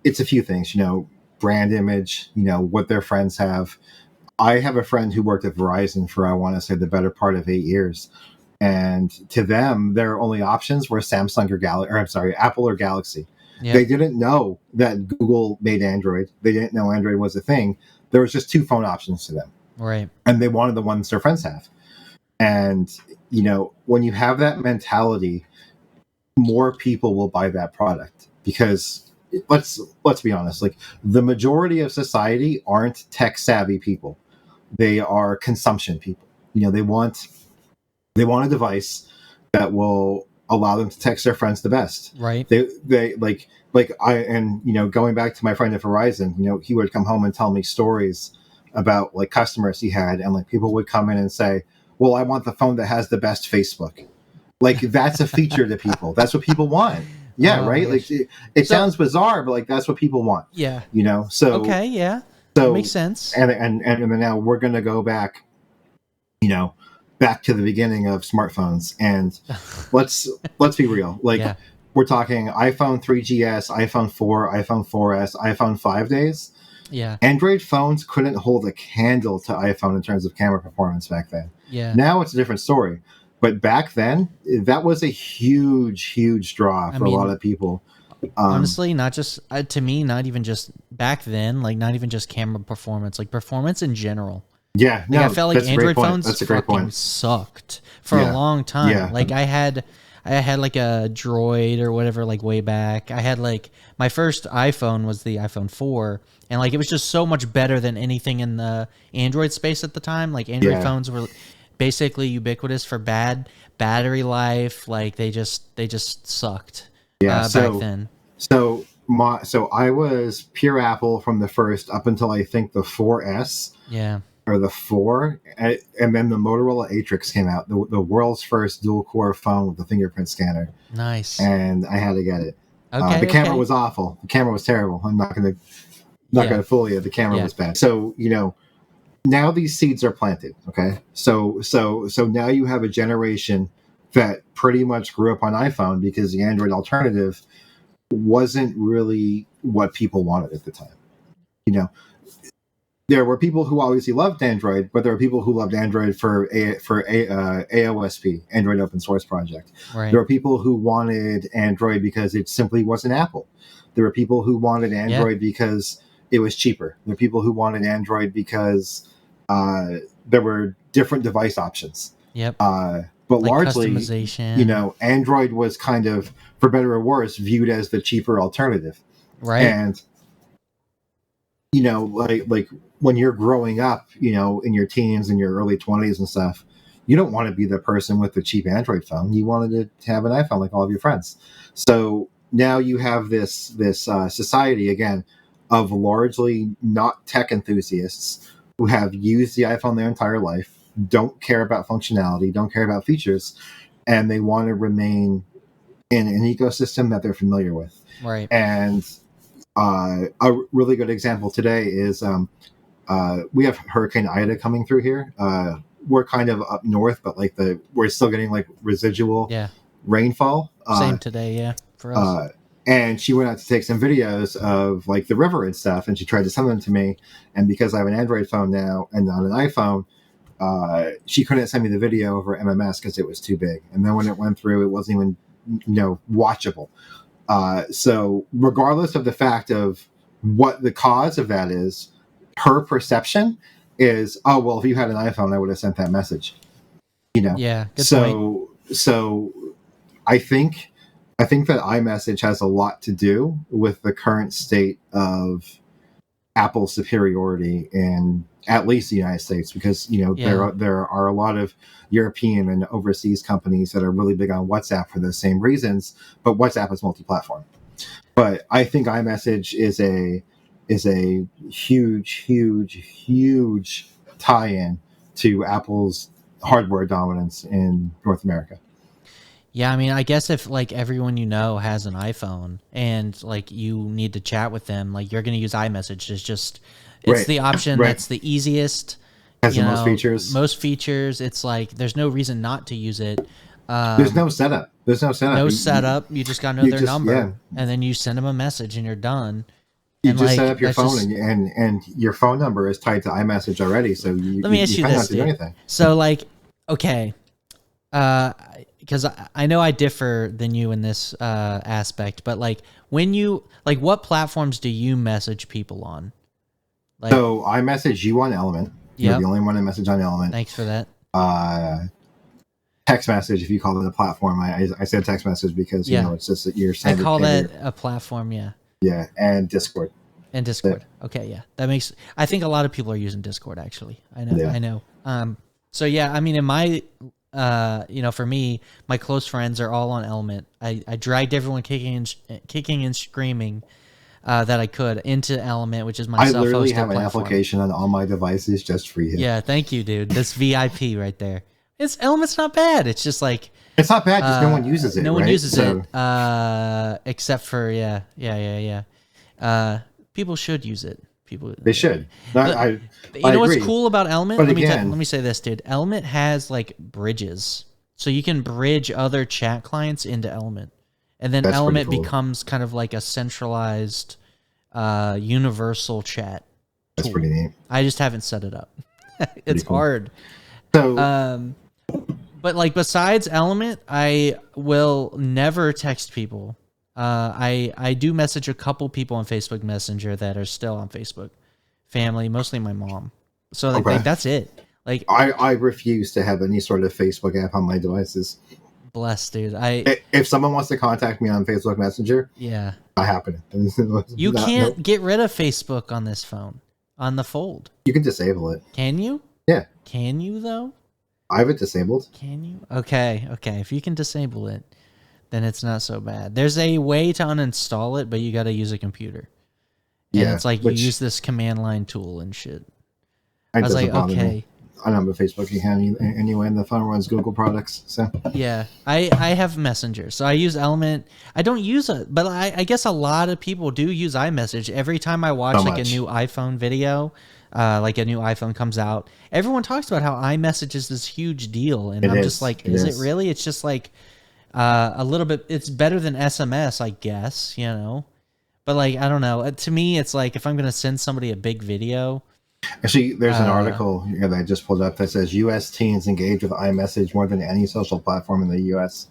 it's a few things, brand image, what their friends have. I have a friend who worked at Verizon for, I want to say, the better part of 8 years. And to them, their only options were Samsung or Apple or Galaxy. Yep. They didn't know that Google made Android. They didn't know Android was a thing. There was just 2 phone options to them. Right. And they wanted the ones their friends have. And, when you have that mentality, more people will buy that product because let's be honest, like, the majority of society aren't tech savvy people. They are consumption people. They want a device that will allow them to text their friends the best. Right. They going back to my friend at Verizon, he would come home and tell me stories about, like, customers he had, and, like, people would come in and say, well, I want the phone that has the best Facebook. Like, that's a feature to people. That's what people want. Yeah. Oh, right. Like, it sounds bizarre, but, like, that's what people want. Yeah. So okay. Yeah. So makes sense. And then now we're going to go back, back to the beginning of smartphones, and let's be real. Like, we're talking iPhone 3GS, iPhone 4, iPhone 4S, iPhone 5 days. Yeah. Android phones couldn't hold a candle to iPhone in terms of camera performance back then. Yeah. Now it's a different story. But back then, that was a huge draw for a lot of people. Honestly, not just to me, not even just back then, like, not even just camera performance, like performance in general. Yeah, like, I felt like Android phones fucking sucked for a long time. Yeah. Like, I had like a Droid or whatever, like, way back. I had, like, my first iPhone was the iPhone 4, and, like, it was just so much better than anything in the Android space at the time. Like, Android phones were basically ubiquitous for bad battery life. Like, they just sucked. Yeah, back then. So I was pure Apple from the first up until I think the 4S. Yeah. Or the 4, and then the Motorola Atrix came out, the world's first dual-core phone with a fingerprint scanner. Nice. And I had to get it. Okay. The camera was awful. The camera was terrible. I'm not gonna fool you. The camera was bad. So now these seeds are planted. Okay. So now you have a generation that pretty much grew up on iPhone because the Android alternative wasn't really what people wanted at the time. There were people who obviously loved Android, but there were people who loved Android for AOSP, Android Open Source Project. Right. There were people who wanted Android because it simply wasn't Apple. There were people who wanted Android because it was cheaper. There were people who wanted Android because there were different device options. Yep. But like largely, customization. Android was kind of, for better or worse, viewed as the cheaper alternative. Right. And like when you're growing up, in your teens and your early 20s and stuff, you don't want to be the person with the cheap Android phone. You wanted to have an iPhone like all of your friends. So now you have this society again of largely not tech enthusiasts who have used the iPhone their entire life, don't care about functionality, don't care about features, and they want to remain in an ecosystem that they're familiar with. Right. And a really good example today is we have Hurricane Ida coming through here. We're kind of up north, but like we're still getting like residual rainfall. Same today, yeah, for us. And she went out to take some videos of like the river and stuff, and she tried to send them to me. And because I have an Android phone now and not an iPhone, she couldn't send me the video over MMS because it was too big. And then when it went through, it wasn't even watchable. So regardless of the fact of what the cause of that is, her perception is, oh, well, if you had an iPhone, I would have sent that message. Yeah. Good point. So I think that iMessage has a lot to do with the current state of Apple's superiority in at least the United States, because there are a lot of European and overseas companies that are really big on WhatsApp for the same reasons, but WhatsApp is multi-platform. But I think iMessage is a huge tie-in to Apple's hardware dominance in North America. Yeah, I mean, I guess if like everyone has an iPhone and like you need to chat with them, like you're going to use iMessage. It's the option that's the easiest. Has the most features. Most features. It's like there's no reason not to use it. There's no setup. No setup. You just got to know their number, and then you send them a message, and you're done. You just set up your phone, and your phone number is tied to iMessage already. So let me ask you this, dude. So like, okay. Because I know I differ than you in this aspect, but like what platforms do you message people on? Like, so I message you on Element. You're the only one I message on Element. Thanks for that. Text message, if you call it a platform, I said text message because it's just that you're. I call that a platform, yeah. Yeah, and Discord. Okay, yeah, that makes. I think a lot of people are using Discord. Actually, I know. So yeah, I mean, in my. For me, my close friends are all on Element. I dragged everyone kicking and screaming that I could into Element, which is my self-hosted literally have an platform. application on all my devices just for you. Yeah, thank you, dude. This VIP right there. Element's not bad. It's just like it's not bad. Just no one uses it. No one uses it, except for yeah. People should use it. They should. I know what's cool about Element? Let again, me say this, dude. Element has like bridges, so you can bridge other chat clients into Element, and then Element becomes kind of like a centralized, universal chat. That's pretty neat. I just haven't set it up. It's hard. So, but like besides Element, I will never text people. I do message a couple people on Facebook Messenger that are still on Facebook. Family, mostly my mom. So like that's it. Like I refuse to have any sort of Facebook app on my devices. Bless, dude. If someone wants to contact me on Facebook Messenger, not happening. You can't get rid of Facebook on this phone, on the Fold. You can disable it. Can you? Yeah. Can you though? I have it disabled. Can you? Okay. If you can disable it, then it's not so bad. There's a way to uninstall it, but you got to use a computer. And it's like you use this command line tool and shit. I was like, okay. I don't have a Facebook account anyway, and the phone runs Google products. So yeah, I have Messenger, so I use Element. I don't use it, but I guess a lot of people do use iMessage. Every time I watch a new iPhone video, like a new iPhone comes out, everyone talks about how iMessage is this huge deal, and I'm just like, is it really? It's just like a little bit. It's better than SMS, I guess, But like, I don't know. To me, it's like if I'm gonna send somebody a big video. Actually, there's an article here that I just pulled up that says U.S. teens engage with iMessage more than any social platform in the U.S.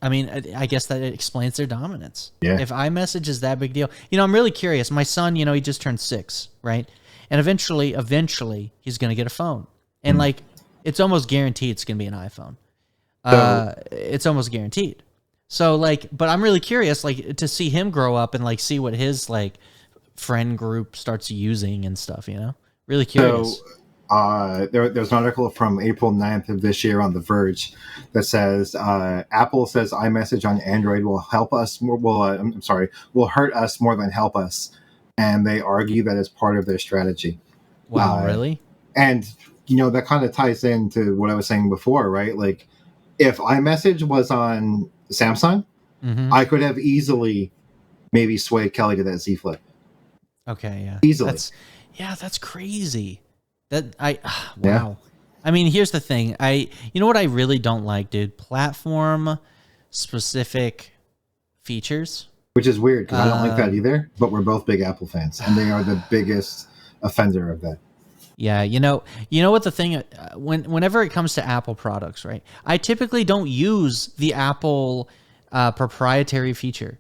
I mean, I guess that it explains their dominance. Yeah. If iMessage is that big deal, I'm really curious. My son, he just turned 6, right? And eventually, he's going to get a phone. And like, it's almost guaranteed it's going to be an iPhone. It's almost guaranteed. So like, but I'm really curious, like, to see him grow up and like see what his like friend group starts using and stuff. Really curious. So, there's an article from April 9th of this year on The Verge that says Apple says iMessage on Android will help us more. Will hurt us more than help us, and they argue that it's part of their strategy. Wow, really? And that kind of ties into what I was saying before, right? Like, if iMessage was on Samsung, I could have easily maybe swayed Kelly to that Z Flip. Okay, yeah, easily. That's crazy. Wow. Yeah. I mean, here's the thing. You know what I really don't like, dude? Platform specific features. Which is weird because I don't like that either. But we're both big Apple fans, and they are the biggest offender of that. Yeah, you know what the thing whenever it comes to Apple products, right? I typically don't use the Apple proprietary feature.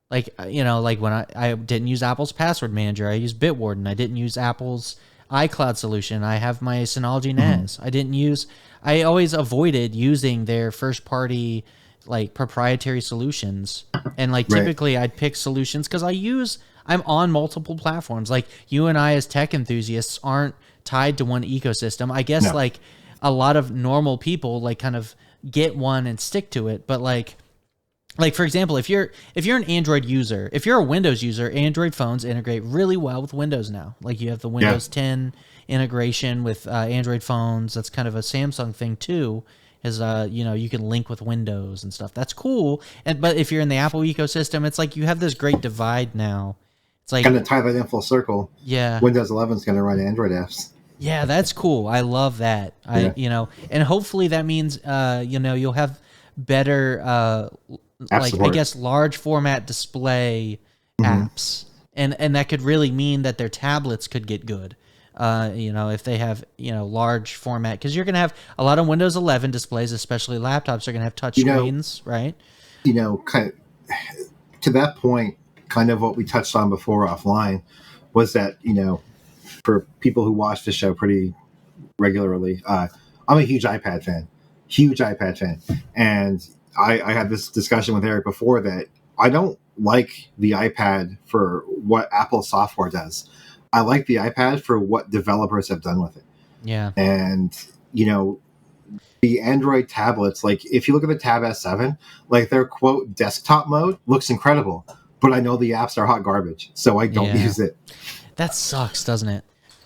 Like like when I didn't use Apple's password manager, I used Bitwarden. I didn't use Apple's iCloud solution. I have my Synology NAS. I always avoided using their first party like proprietary solutions. And like typically I'd pick solutions because I'm on multiple platforms. Like you and I as tech enthusiasts aren't tied to one ecosystem. I guess like a lot of normal people like kind of get one and stick to it. But like for example, if you're an Android user, if you're a Windows user, Android phones integrate really well with Windows now. Like you have the Windows 10 integration with Android phones. That's kind of a Samsung thing too. Is you can link with Windows and stuff. That's cool. But if you're in the Apple ecosystem, it's like you have this great divide now. It's like kind of tie that in full circle. Yeah, Windows 11 is going to run Android apps. Yeah, that's cool. I love that. And hopefully that means you'll have better like support. I guess large format display apps, and that could really mean that their tablets could get good. If they have large format, because you're gonna have a lot of Windows 11 displays, especially laptops, are gonna have touch screens, right? Kind of, to that point, kind of what we touched on before offline was that for people who watch the show pretty regularly, I'm a huge iPad fan, and I had this discussion with Eric before that I don't like the iPad for what Apple software does. I like the iPad for what developers have done with it. Yeah. And, the Android tablets, like if you look at the Tab S7, like their quote desktop mode looks incredible, but I know the apps are hot garbage, so I don't use it. That sucks, doesn't it?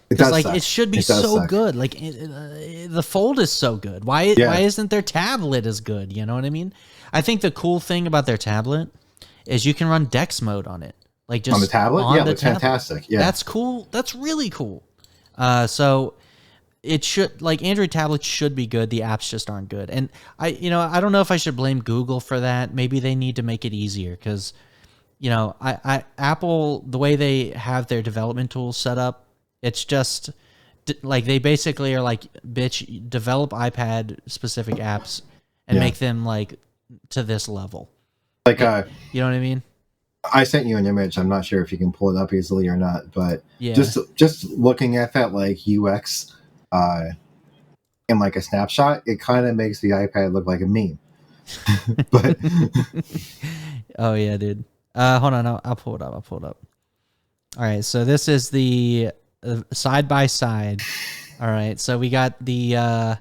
It does like suck. It should be so good. Like the Fold is so good. Why isn't their tablet as good? You know what I mean? I think the cool thing about their tablet is you can run Dex mode on it. Like just on the tablet? That's fantastic. Yeah. That's cool. That's really cool. So it should, like, Android tablets should be good. The apps just aren't good. And I don't know if I should blame Google for that. Maybe they need to make it easier because, Apple, the way they have their development tools set up, it's just like they basically are like, bitch, develop iPad specific apps and make them like to this level. Like, you know what I mean? I sent you an image. I'm not sure if you can pull it up easily or not, but just looking at that like UX in like a snapshot, it kind of makes the iPad look like a meme. But oh yeah, dude. Hold on, I'll pull it up. All right, so this is the side by side. All right, so we got the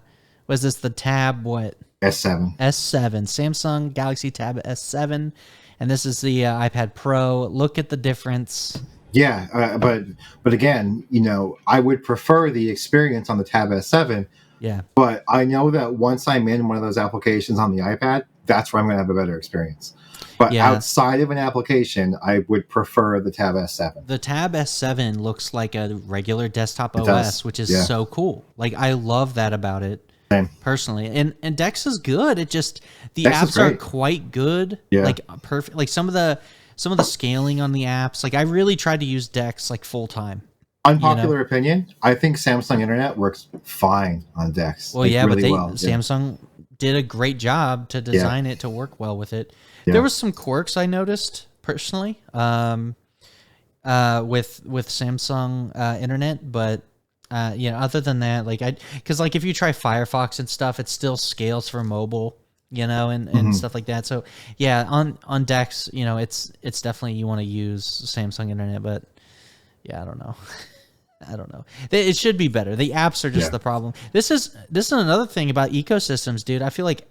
was this the Tab what? S7. Samsung Galaxy Tab S7. And this is the iPad Pro. Look at the difference. Yeah, but again, I would prefer the experience on the Tab S7. Yeah. But I know that once I'm in one of those applications on the iPad, that's where I'm going to have a better experience. But outside of an application, I would prefer the Tab S7. The Tab S7 looks like a regular desktop OS, which is so cool. Like, I love that about it. Personally, and Dex is good. It just the Dex apps are quite good. Yeah. Like perfect. Like some of the scaling on the apps. Like I really tried to use Dex like full time. Unpopular opinion. I think Samsung Internet works fine on Dex. Well, really but Samsung did a great job to design it to work well with it. Yeah. There was some quirks I noticed personally with Samsung Internet, but. Other than that, because if you try Firefox and stuff, it still scales for mobile. and stuff like that. So yeah, on DeX, it's definitely you want to use Samsung Internet, but yeah, I don't know. I don't know. It should be better. The apps are just the problem. This is another thing about ecosystems, dude. I feel like,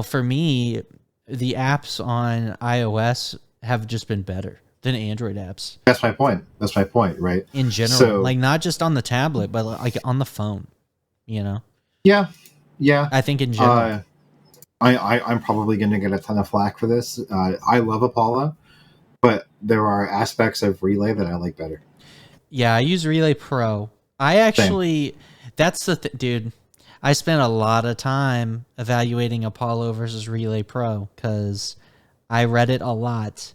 for me, the apps on iOS have just been better than Android apps. That's my point. Right. In general, so, like not just on the tablet, but like on the phone, Yeah. I think in general. I'm probably going to get a ton of flack for this. I love Apollo, but there are aspects of Relay that I like better. Yeah, I use Relay Pro. That's the dude. I spent a lot of time evaluating Apollo versus Relay Pro because I read it a lot.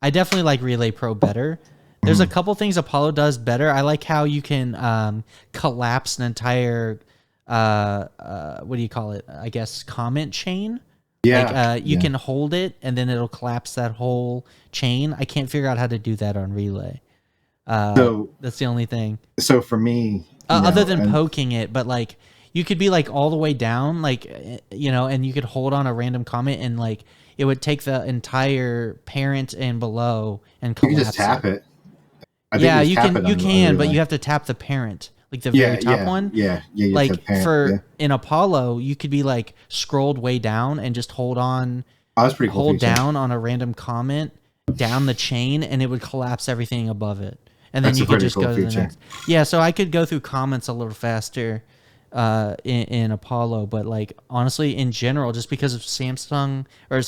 I definitely like Relay Pro better. There's a couple things Apollo does better. I like how you can collapse an entire, what do you call it? I guess comment chain. Yeah. You can hold it and then it'll collapse that whole chain. I can't figure out how to do that on Relay. So that's the only thing. So for me, other than poking it, but like you could be like all the way down, like, and you could hold on a random comment and like it would take the entire parent and below and collapse. You can just tap it. Yeah, you can, but you have to tap the parent, like the very top one. Yeah. Like in Apollo, you could be like scrolled way down and just hold on. Oh, that's pretty cool. Hold down on a random comment down the chain, and it would collapse everything above it. And then you could just go to the next. Yeah, so I could go through comments a little faster in Apollo, but like honestly, in general, just because of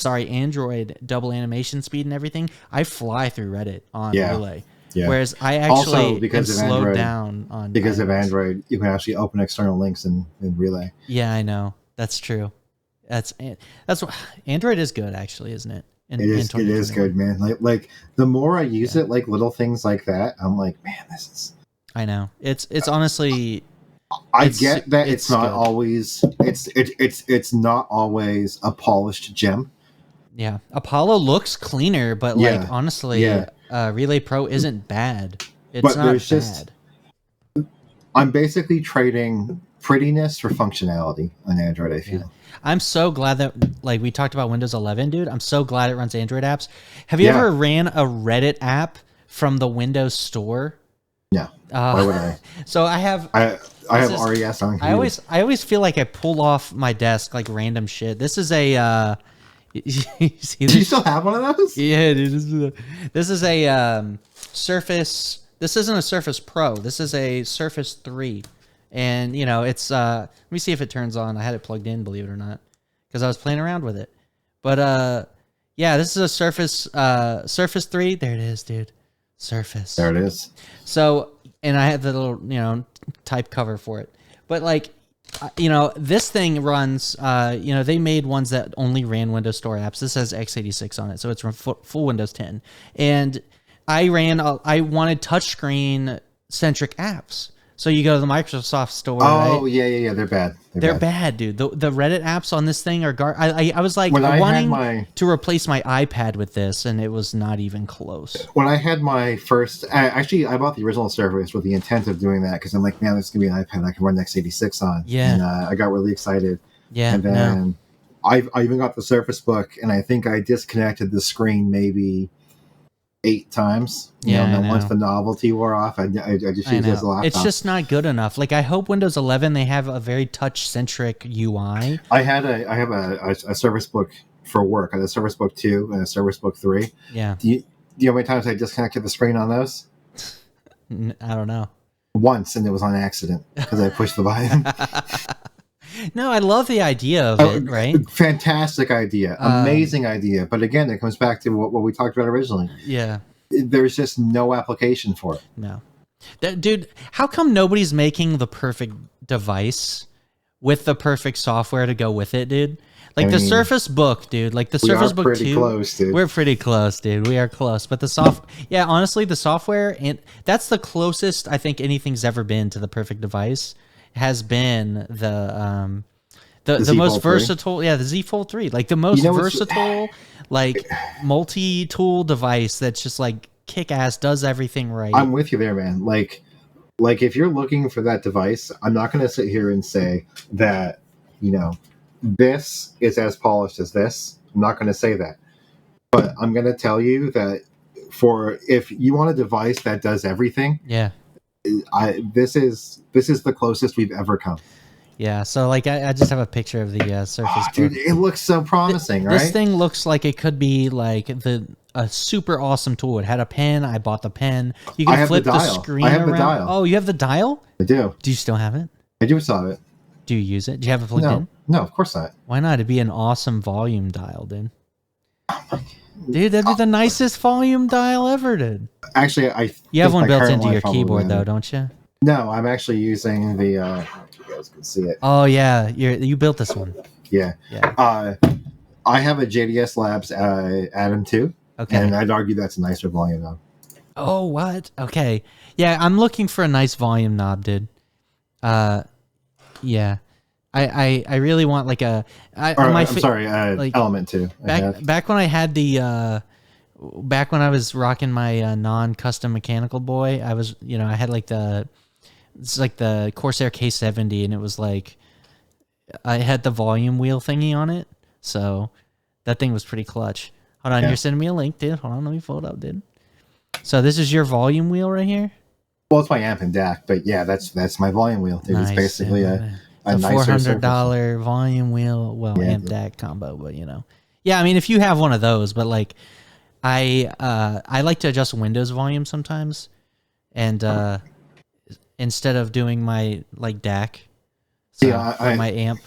Android double animation speed and everything, I fly through Reddit on Relay. Yeah. Whereas I actually am slowed down on because of Android, you can actually open external links in Relay. Yeah, I know. That's true. That's what Android is good, actually, isn't it? It is good, man. Like the more I use it, like little things like that, I'm like, man, this is. I know. It's honestly. I get that it's not always it's not always a polished gem. Yeah, Apollo looks cleaner, but like honestly, Relay Pro isn't bad. It's not bad. I'm basically trading prettiness for functionality on Android, I feel. Yeah. I'm so glad that, like, we talked about Windows 11, dude. I'm so glad it runs Android apps. Have you ever ran a Reddit app from the Windows Store? No. Why would I? So I have RES on computer. I always feel like I pull off my desk like random shit. This is a Do you still have one of those? Yeah, dude. This is a Surface. This isn't a Surface Pro. This is a Surface 3. And, it's, let me see if it turns on. I had it plugged in, believe it or not, because I was playing around with it. But, yeah, this is a Surface 3. There it is, dude. Surface. There it is. So, and I had the little, type cover for it. But, like, this thing runs, they made ones that only ran Windows Store apps. This has x86 on it, so it's from full Windows 10. And I wanted touchscreen-centric apps. So you go to the Microsoft Store. Oh, right? yeah, they're bad. They're bad, dude. The Reddit apps on this thing are I was like wanting to replace my iPad with this, and it was not even close. When I had my first, actually, I bought the original Surface with the intent of doing that because I'm like, man, this is gonna be an iPad I can run x86 on. Yeah, and I got really excited. Yeah, and then I even got the Surface Book, and I think I disconnected the screen maybe 8 times. And then once the novelty wore off, I just used it as a laptop. It's just not good enough. Like, I hope Windows 11 they have a very touch-centric UI. I have a Surface Book for work. I had a Surface Book 2 and a Surface Book 3. Yeah. Do you know how many times I disconnected the screen on those? I don't know. Once, and it was on accident because I pushed the button. No, I love the idea of it, right? Fantastic idea. Amazing idea. But again, it comes back to what we talked about originally. Yeah. There's just no application for it. No. Dude, how come nobody's making the perfect device with the perfect software to go with it, dude? Like the Surface Book, dude. Like the Surface Book 2. We're pretty close, dude. We're pretty close, dude. We are close. But honestly, the software, and that's the closest I think anything's ever been to the perfect device. Has been the most versatile, the Z Fold 3, like the most versatile, like multi-tool device that's just like kick-ass, does everything right. I'm with you there, man. Like if you're looking for that device, I'm not going to sit here and say that this is as polished as this. I'm not going to say that, but I'm going to tell you that if you want a device that does everything, yeah, this is the closest we've ever come. yeah. So like, I just have a picture of the Surface Book. Dude, it looks so promising, right? This thing looks like it could be like a super awesome tool. It had a pen. I bought the pen. You can flip the screen around. I have the dial. Oh, you have the dial? I do. Do you still have it? I do still have it. Do you use it? Do you have it plugged in? No, of course not. Why not? It'd be an awesome volume dial, dude. Dude, that'd be the nicest volume dial ever, dude. Actually, you have one built into your keyboard, though, don't you? No, I'm actually using the. I don't know if you guys can see it. Oh yeah, you built this one. Yeah. I have a JDS Labs Atom 2. Okay. And I'd argue that's a nicer volume knob. Oh, what? Okay. Yeah, I'm looking for a nice volume knob, dude. Yeah. I really want like a... Element 2. Back when I had the... back when I was rocking my non-custom mechanical boy, I was, I had like it's like the Corsair K70, and it was like... I had the volume wheel thingy on it, so that thing was pretty clutch. Hold on, you're sending me a link, dude. Hold on, let me pull it up, dude. So this is your volume wheel right here? Well, it's my amp and DAC, but yeah, that's my volume wheel. Dude. Nice, it's basically a $400 volume wheel, amp DAC combo, but yeah, I mean, if you have one of those, but like, I like to adjust Windows volume sometimes, and instead of doing my like DAC, my amp.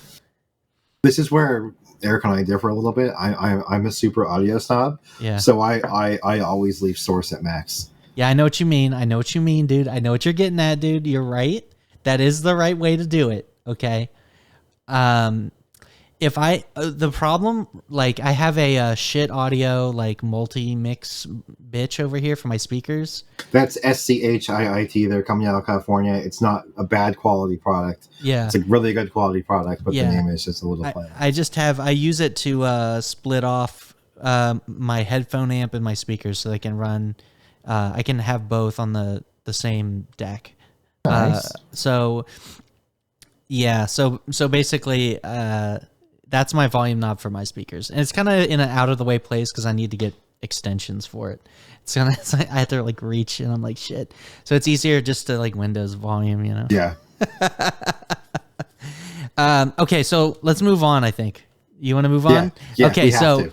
This is where Eric and I differ a little bit. I'm a super audio snob. Yeah. So I always leave source at max. Yeah, I know what you mean. Dude. I know what you're getting at, dude. You're right. That is the right way to do it. Okay. The problem, like, I have a shit audio, like, multi-mix bitch over here for my speakers. That's SCHIIT. They're coming out of California. It's not a bad quality product. Yeah. It's a really good quality product, but the name is just a little plain. I use it to split off my headphone amp and my speakers so they can run, I can have both on the same deck. Nice. So basically, that's my volume knob for my speakers, and it's kind of in an out of the way place because I need to get extensions for it. I have to like reach, and I'm like shit. So it's easier just to like Windows volume, Yeah. Okay, so let's move on. I think you want to move on. Yeah, okay, so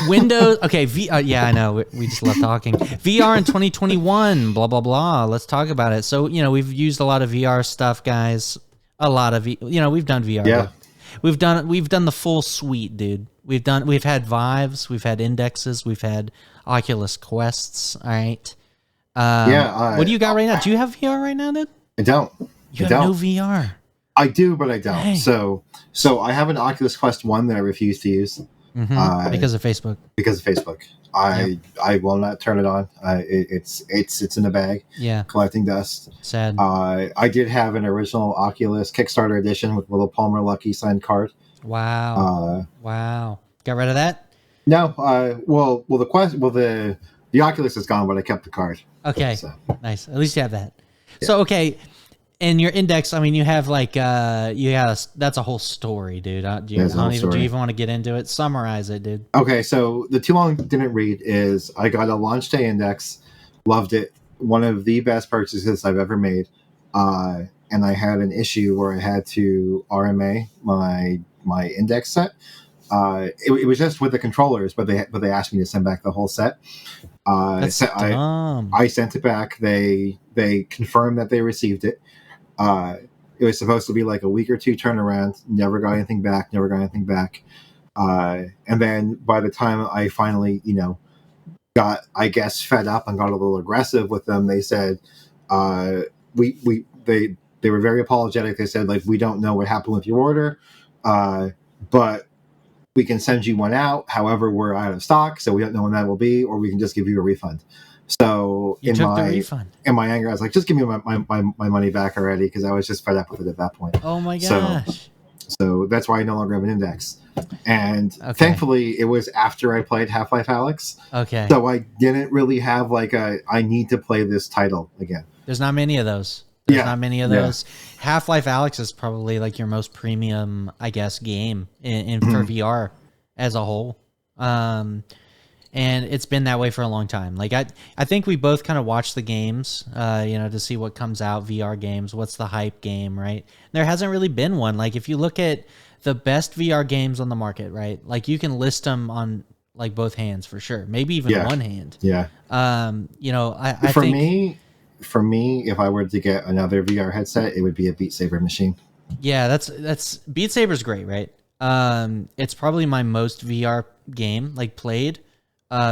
Windows. Okay, yeah, I know. We just love talking VR in 2021. Blah blah blah. Let's talk about it. So we've used a lot of VR stuff, guys. A lot of we've done VR. Yeah. We've done the full suite, dude. We've had Vives, we've had Indexes, we've had Oculus Quests. All right. What do you got right now? Do you have VR right now, dude? I don't. You have no VR. I do, but I don't. Hey. So I have an Oculus Quest 1 that I refuse to use. Mm-hmm. Because of Facebook. I will not turn it on. It's in a bag. Yeah. Collecting dust. Sad. I did have an original Oculus Kickstarter edition with a Palmer Luckey signed card. Wow. Wow. Got rid of that? No. The Oculus is gone, but I kept the card. Okay. So. Nice. At least you have that. Yeah. So okay. In your Index, I mean, you have like that's a whole story, dude. Do you even want to get into it? Summarize it, dude. Okay, so the too long didn't read is I got a launch day Index, loved it, one of the best purchases I've ever made, and I had an issue where I had to RMA my Index set. It was just with the controllers, but they asked me to send back the whole set. That's dumb. I sent it back. They confirmed that they received it. It was supposed to be like a week or two turnaround. Never got anything back. And then by the time I finally, got, I guess, fed up and got a little aggressive with them, they said, they were very apologetic. They said, like, we don't know what happened with your order, but we can send you one out. However, we're out of stock, so we don't know when that will be, or we can just give you a refund. So in my anger, I was like, just give me my money back already, because I was just fed up with it at that point. Oh my gosh. So that's why I no longer have an Index. And thankfully, it was after I played Half-Life Alyx. Okay. So I didn't really have I need to play this title again. There's not many of those. There's not many of those. Half-Life Alyx is probably like your most premium, I guess, game in for VR as a whole. And it's been that way for a long time. Like I think we both kind of watch the games, to see what comes out, VR games, what's the hype game, right? There hasn't really been one. Like if you look at the best VR games on the market, right? Like you can list them on like both hands for sure, maybe even one hand. Yeah. I for think, me, if I were to get another VR headset, it would be a Beat Saber machine. Yeah, that's Beat Saber's great, right? It's probably my most VR game like played.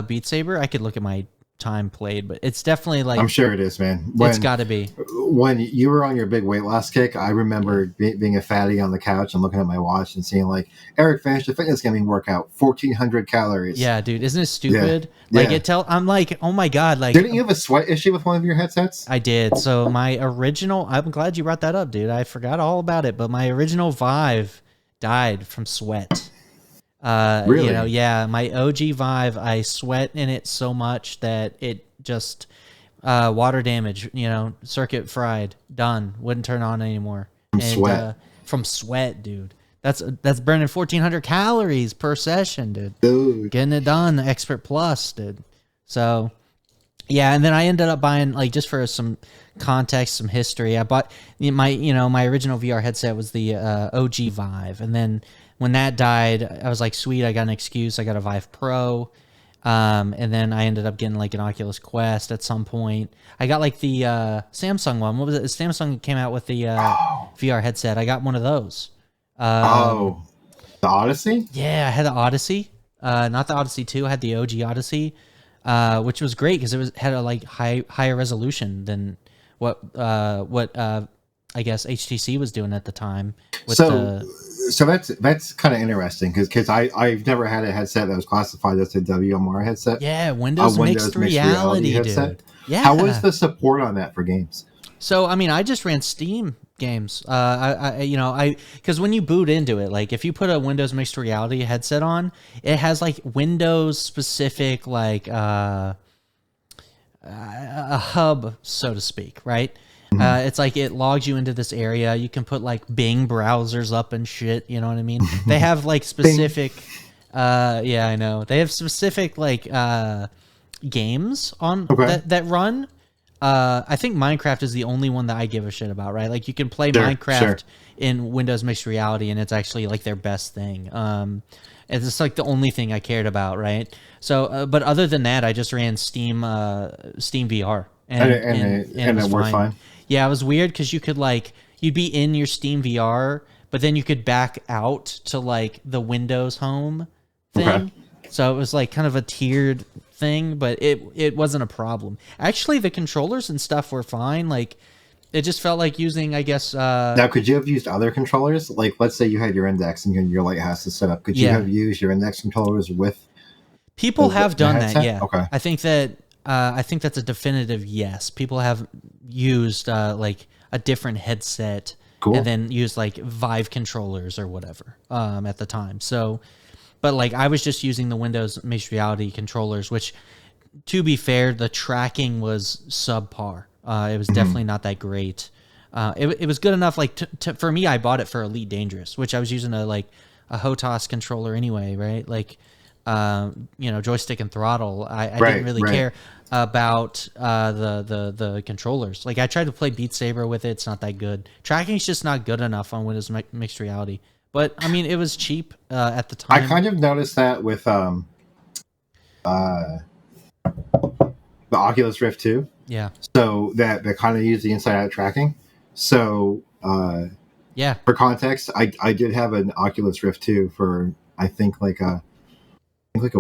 Beat Saber, I could look at my time played, but it's definitely like, I'm sure it is, man. It's got to be. When you were on your big weight loss kick, I remember being a fatty on the couch and looking at my watch and seeing like, Eric finished a fitness gaming workout, 1,400 calories. Yeah, dude, isn't it stupid? Yeah. Like I'm like, oh my god, like, didn't you have a sweat issue with one of your headsets? I did. So my original, I'm glad you brought that up, dude. I forgot all about it, but my original Vive died from sweat. Really? My OG Vive, I sweat in it so much that it just water damage, circuit fried, done, wouldn't turn on anymore. From sweat, dude. That's burning 1,400 calories per session, dude. Getting it done, Expert Plus, dude. So yeah, and then I ended up buying, like, just for some context, some history, I bought my original VR headset was the OG Vive, and then when that died, I was like, sweet, I got an excuse. I got a Vive Pro. And then I ended up getting like an Oculus Quest at some point. I got like the Samsung one. What was it? Samsung came out with the VR headset. I got one of those. The Odyssey? Yeah, I had the Odyssey. Not the Odyssey 2. I had the OG Odyssey, which was great because it had a like higher resolution than what I guess HTC was doing at the time. So that's kind of interesting because I've never had a headset that was classified as a WMR headset. Yeah, Windows mixed reality headset. Dude. Yeah. How was the support on that for games? So I mean, I just ran Steam games. Because when you boot into it, like if you put a Windows mixed reality headset on, it has like Windows specific like a hub, so to speak, right? It's like it logs you into this area. You can put like Bing browsers up and shit. You know what I mean? They have like specific, yeah, I know. They have specific like games on that run. I think Minecraft is the only one that I give a shit about, right? Like you can play Minecraft in Windows mixed reality, and it's actually like their best thing. It's just like the only thing I cared about, right? So, but other than that, I just ran Steam VR, and it worked fine. Yeah, it was weird because you could like you'd be in your Steam VR, but then you could back out to like the Windows Home thing. Okay. So it was like kind of a tiered thing, but it wasn't a problem. Actually, the controllers and stuff were fine. Like it just felt like using, I guess. Now, could you have used other controllers? Like, let's say you had your index and your light has to set up. Could you have used your index controllers with? People have done that. Yeah. Okay. I think that's a definitive yes. People have used like a different headset and then used like Vive controllers or whatever at the time. So, but like I was just using the Windows mixed reality controllers, which, to be fair, the tracking was subpar. It was definitely not that great. It was good enough. Like for me, I bought it for Elite Dangerous, which I was using a HOTAS controller anyway, right? Like. Joystick and throttle. I didn't really care about the controllers. Like I tried to play Beat Saber with it. It's not that good. Tracking's just not good enough on Windows mixed reality. But I mean, it was cheap at the time. I kind of noticed that with the Oculus Rift 2. Yeah. So that kind of used the inside-out tracking. So for context, I did have an Oculus Rift 2 for I think like a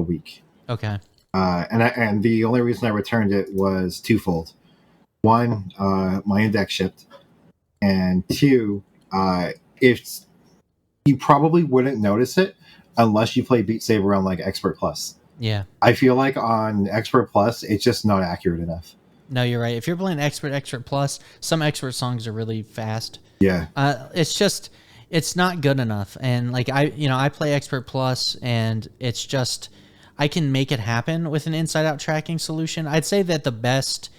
week. Okay. And the only reason I returned it was twofold. One, my index shipped, and two, if you probably wouldn't notice it unless you play Beat Saber on like Expert Plus. Yeah. I feel like on Expert Plus, it's just not accurate enough. No, you're right. If you're playing Expert Plus, some Expert songs are really fast. Yeah. It's not good enough. And like I play Expert Plus, and it's just I can make it happen with an inside out tracking solution. I'd say that the best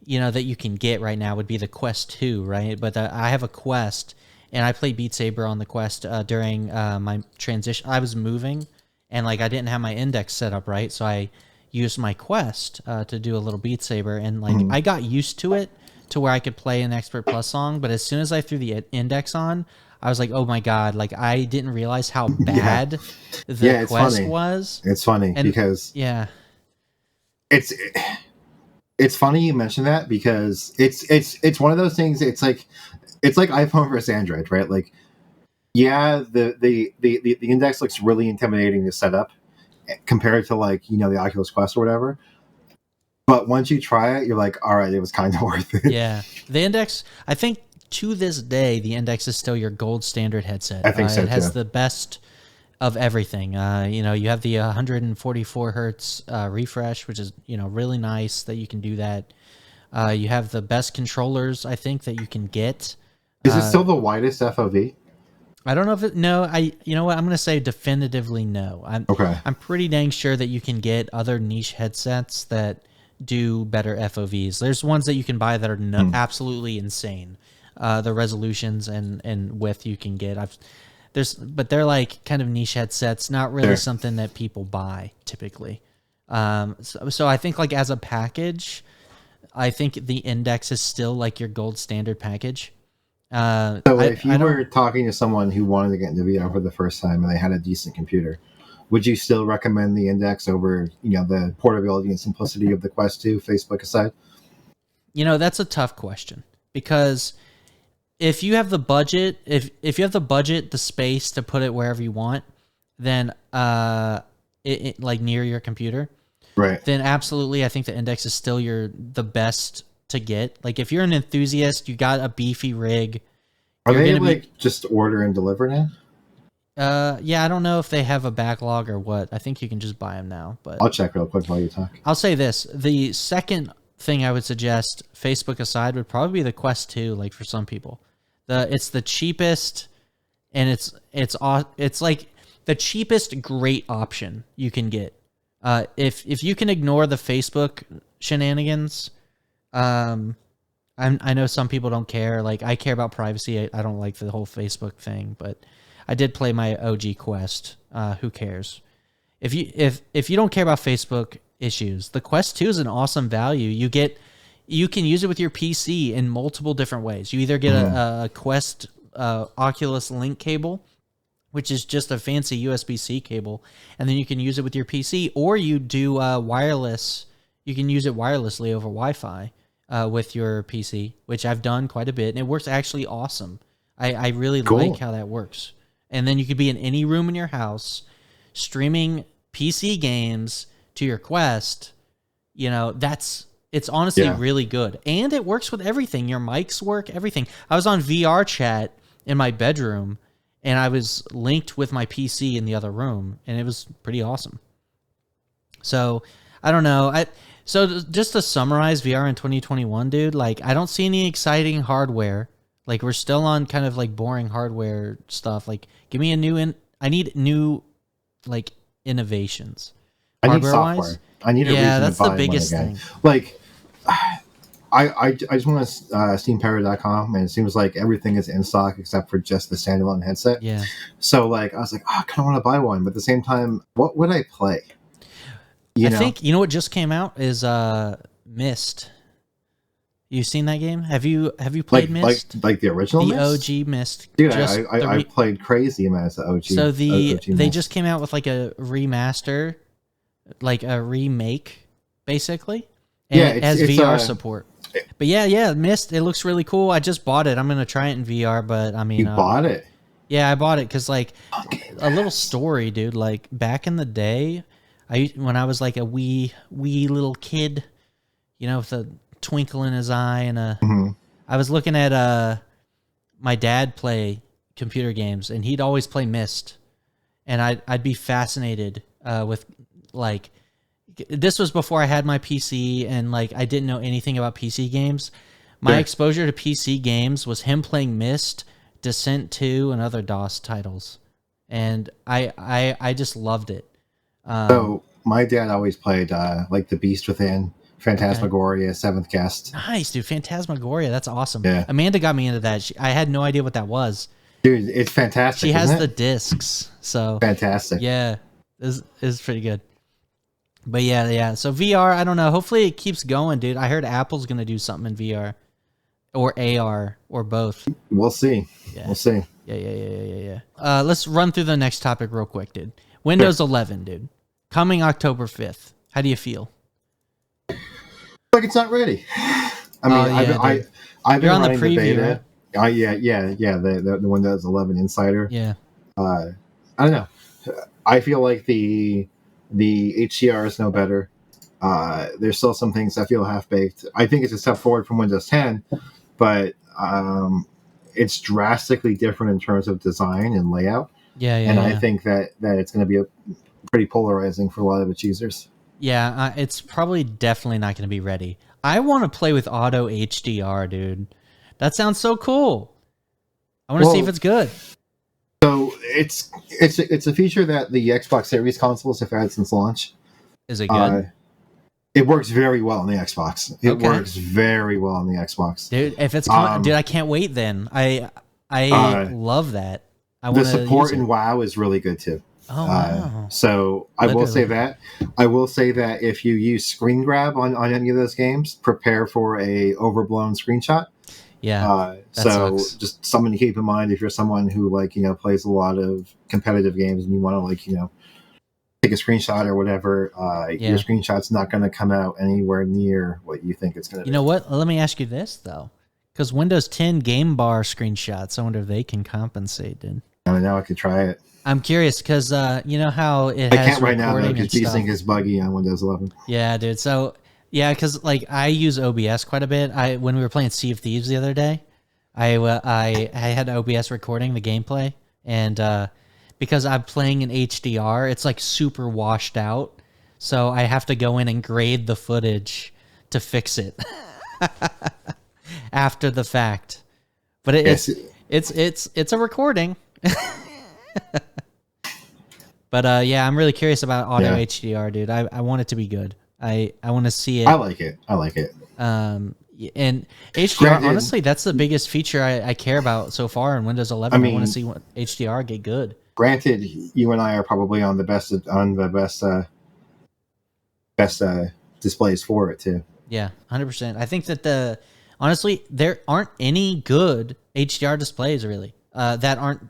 that you can get right now would be the Quest 2, right? But I have a Quest, and I played Beat Saber on the Quest during my transition. I was moving, and like I didn't have my index set up right, so I used my Quest to do a little Beat Saber, and like I got used to it to where I could play an Expert Plus song. But as soon as I threw the index on, I was like, oh my god, like I didn't realize how bad the Quest was. It's funny because it's funny you mention that, because it's one of those things. It's like iPhone versus Android, right? Like, yeah, the index looks really intimidating to set up compared to like the Oculus Quest or whatever. But once you try it, you're like, all right, it was kind of worth it. Yeah, the index. I think to this day, the index is still your gold standard headset. I think so. It has the best of everything. You have the 144 hertz refresh, which is really nice that you can do that. You have the best controllers, I think, that you can get. Is it still the widest FOV? I don't know if you know what, I'm going to say definitively no. I'm pretty dang sure that you can get other niche headsets that do better FOVs. There's ones that you can buy that are absolutely insane. The resolutions and width you can get. But they're like kind of niche headsets, not really something that people buy typically. So I think like as a package, I think the index is still like your gold standard package. So if you were talking to someone who wanted to get into VR for the first time and they had a decent computer, would you still recommend the index over the portability and simplicity of the Quest 2, Facebook aside? That's a tough question, because if you have the budget, if you have the budget, the space to put it wherever you want, then it like near your computer, right? Then absolutely, I think the index is still the best to get. Like if you're an enthusiast, you got a beefy rig. Are they like just order and deliver now? Yeah, I don't know if they have a backlog or what. I think you can just buy them now. But I'll check real quick while you talk. I'll say this: the second thing I would suggest, Facebook aside, would probably be the Quest 2. Like for some people, it's the cheapest, and it's like the cheapest great option you can get. If you can ignore the Facebook shenanigans, I know some people don't care. Like I care about privacy. I don't like the whole Facebook thing, but I did play my OG Quest. Who cares? If you don't care about Facebook issues, the Quest 2 is an awesome value. You can use it with your PC in multiple different ways. You either get a Quest Oculus Link cable, which is just a fancy USB-C cable, and then you can use it with your PC, or you do wireless. You can use it wirelessly over Wi-Fi with your PC, which I've done quite a bit, and it works actually awesome. I really like how that works. And then you could be in any room in your house streaming PC games to your Quest. It's honestly really good. And it works with everything. Your mics work, everything. I was on VR chat in my bedroom, and I was linked with my PC in the other room, and it was pretty awesome. So, I don't know. So just to summarize VR in 2021, dude, like I don't see any exciting hardware. Like we're still on kind of like boring hardware stuff. Like give me I need new like innovations. I need software. I need a reason that's to buy the biggest one again. thing. Like I just went to steampower.com, and it seems like everything is in stock except for just the standalone headset. Yeah. So like I was like, I kind of want to buy one, but at the same time, what would I play? I think what just came out is Myst. You seen that game? Have you played Myst? Like the original Myst? The OG Myst. Dude, I played crazy amounts of OG. So OG they just came out with like a remaster, like a remake, basically. And it has VR support. But yeah, Myst, it looks really cool. I just bought it. I'm gonna try it in VR, but I mean, you bought it? Yeah, I bought it because like a little story, dude. Like back in the day, when I was like a wee little kid, with a twinkle in his eye, and I was looking at my dad play computer games, and he'd always play Myst, and I'd be fascinated with like. This was before I had my PC, and like I didn't know anything about PC games. My exposure to PC games was him playing Myst, Descent 2, and other DOS titles, and I just loved it. So my dad always played like The Beast Within, Phantasmagoria, Seventh Guest. Nice, dude. Phantasmagoria. That's awesome. Yeah. Amanda got me into that. I had no idea what that was. Dude, it's fantastic. She has the discs. So fantastic. Yeah. Is pretty good. But yeah. So VR, I don't know. Hopefully it keeps going, dude. I heard Apple's going to do something in VR or AR or both. We'll see. Yeah. We'll see. Yeah. Let's run through the next topic real quick, dude. Windows 11, dude. Coming October 5th. How do you feel? Like it's not ready. I mean, I've been running the beta. Right? The Windows 11 Insider. Yeah. I don't know. I feel like the HDR is no better. There's still some things I feel half-baked. I think it's a step forward from Windows 10, but it's drastically different in terms of design and layout. Yeah. I think that it's going to be a pretty polarizing for a lot of its users. Yeah, it's probably definitely not going to be ready. I want to play with auto HDR, dude. That sounds so cool. I want to see if it's good. So it's a feature that the Xbox Series consoles have had since launch. Is it good? It works very well on the Xbox. It works very well on the Xbox, dude. If it's dude, I can't wait. Then I love that. The support in WoW is really good too. Oh, wow. So I will say that if you use screen grab on any of those games, prepare for a overblown screenshot. Yeah. So sucks. just something to keep in mind if you're someone who plays a lot of competitive games and you want to take a screenshot or whatever. Your screenshot's not going to come out anywhere near what you think it's going to be. You know what? Let me ask you this though, because Windows 10 game bar screenshots, I wonder if they can compensate, dude. I mean, now I could try it. I'm curious because you know how it has. I can't right now though because G-Sync is buggy on Windows 11. Yeah, dude. So yeah, because I use OBS quite a bit. When we were playing Sea of Thieves the other day, I had OBS recording the gameplay, and because I'm playing in HDR, it's super washed out. So I have to go in and grade the footage to fix it after the fact. But it's a recording. But yeah, I'm really curious about auto HDR, dude. I want it to be good. I want to see it. I like it. And HDR, honestly, that's the biggest feature I care about so far in Windows 11. I want to see what HDR get good. Granted, you and I are probably on the best displays for it too. Yeah, 100%. I think that honestly, there aren't any good HDR displays really that aren't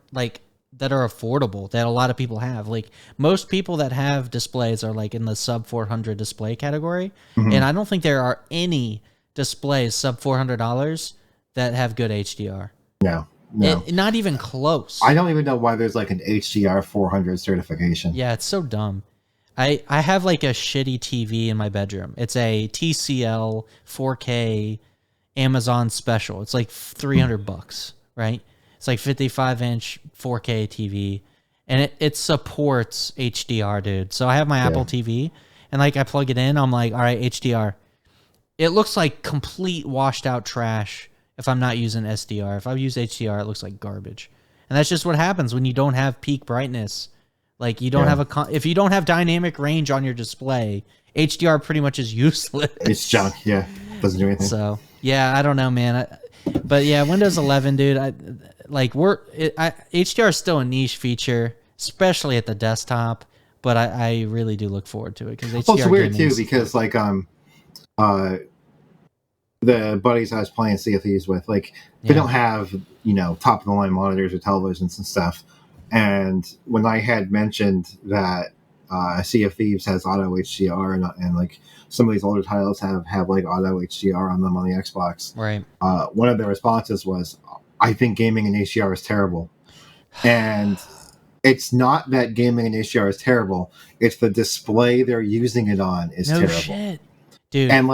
that are affordable that a lot of people have. Most people that have displays are in the sub $400 display category, and I don't think there are any displays sub $400 that have good HDR. No. Not even close. I don't even know why there's an HDR 400 certification. Yeah, it's so dumb. I have a shitty TV in my bedroom. It's a TCL 4K Amazon special. It's $300, right? It's 55-inch 4K TV, and it supports HDR, dude. So I have my Apple TV, and I plug it in. I'm all right, HDR. It looks like complete washed out trash if I'm not using SDR. If I use HDR, it looks like garbage. And that's just what happens when you don't have peak brightness. You don't have if you don't have dynamic range on your display, HDR pretty much is useless. It's junk. Yeah, doesn't do anything. So yeah, I don't know, man. But yeah, Windows 11, dude. HDR is still a niche feature, especially at the desktop. But I really do look forward to it because HDR. It's weird too because the buddies I was playing Sea of Thieves with, they don't have top of the line monitors or televisions and stuff. And when I had mentioned that Sea of Thieves has auto HDR and some of these older titles have auto HDR on them on the Xbox, right? One of their responses was, "I think gaming in HDR is terrible," and it's not that gaming in HDR is terrible; it's the display they're using it on is terrible. Shit, dude. And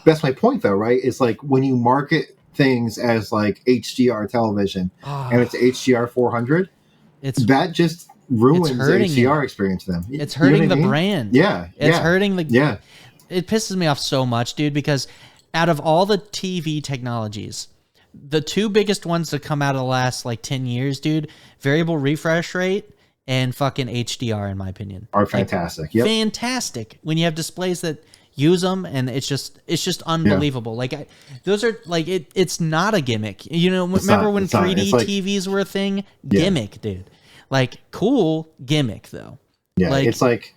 that's my point though, right? It's when you market things as HDR television and it's HDR 400, that just ruins the HDR experience to them. It's hurting the brand. Yeah. It's hurting the It pisses me off so much, dude, because out of all the TV technologies, the two biggest ones that come out of the last 10 years, dude, variable refresh rate and fucking HDR, in my opinion, are fantastic. Fantastic when you have displays that use them, and it's just unbelievable. Like those are like it's not a gimmick. You know, remember when 3D TVs were a thing? Gimmick, dude. Like cool gimmick though. Yeah, like, it's like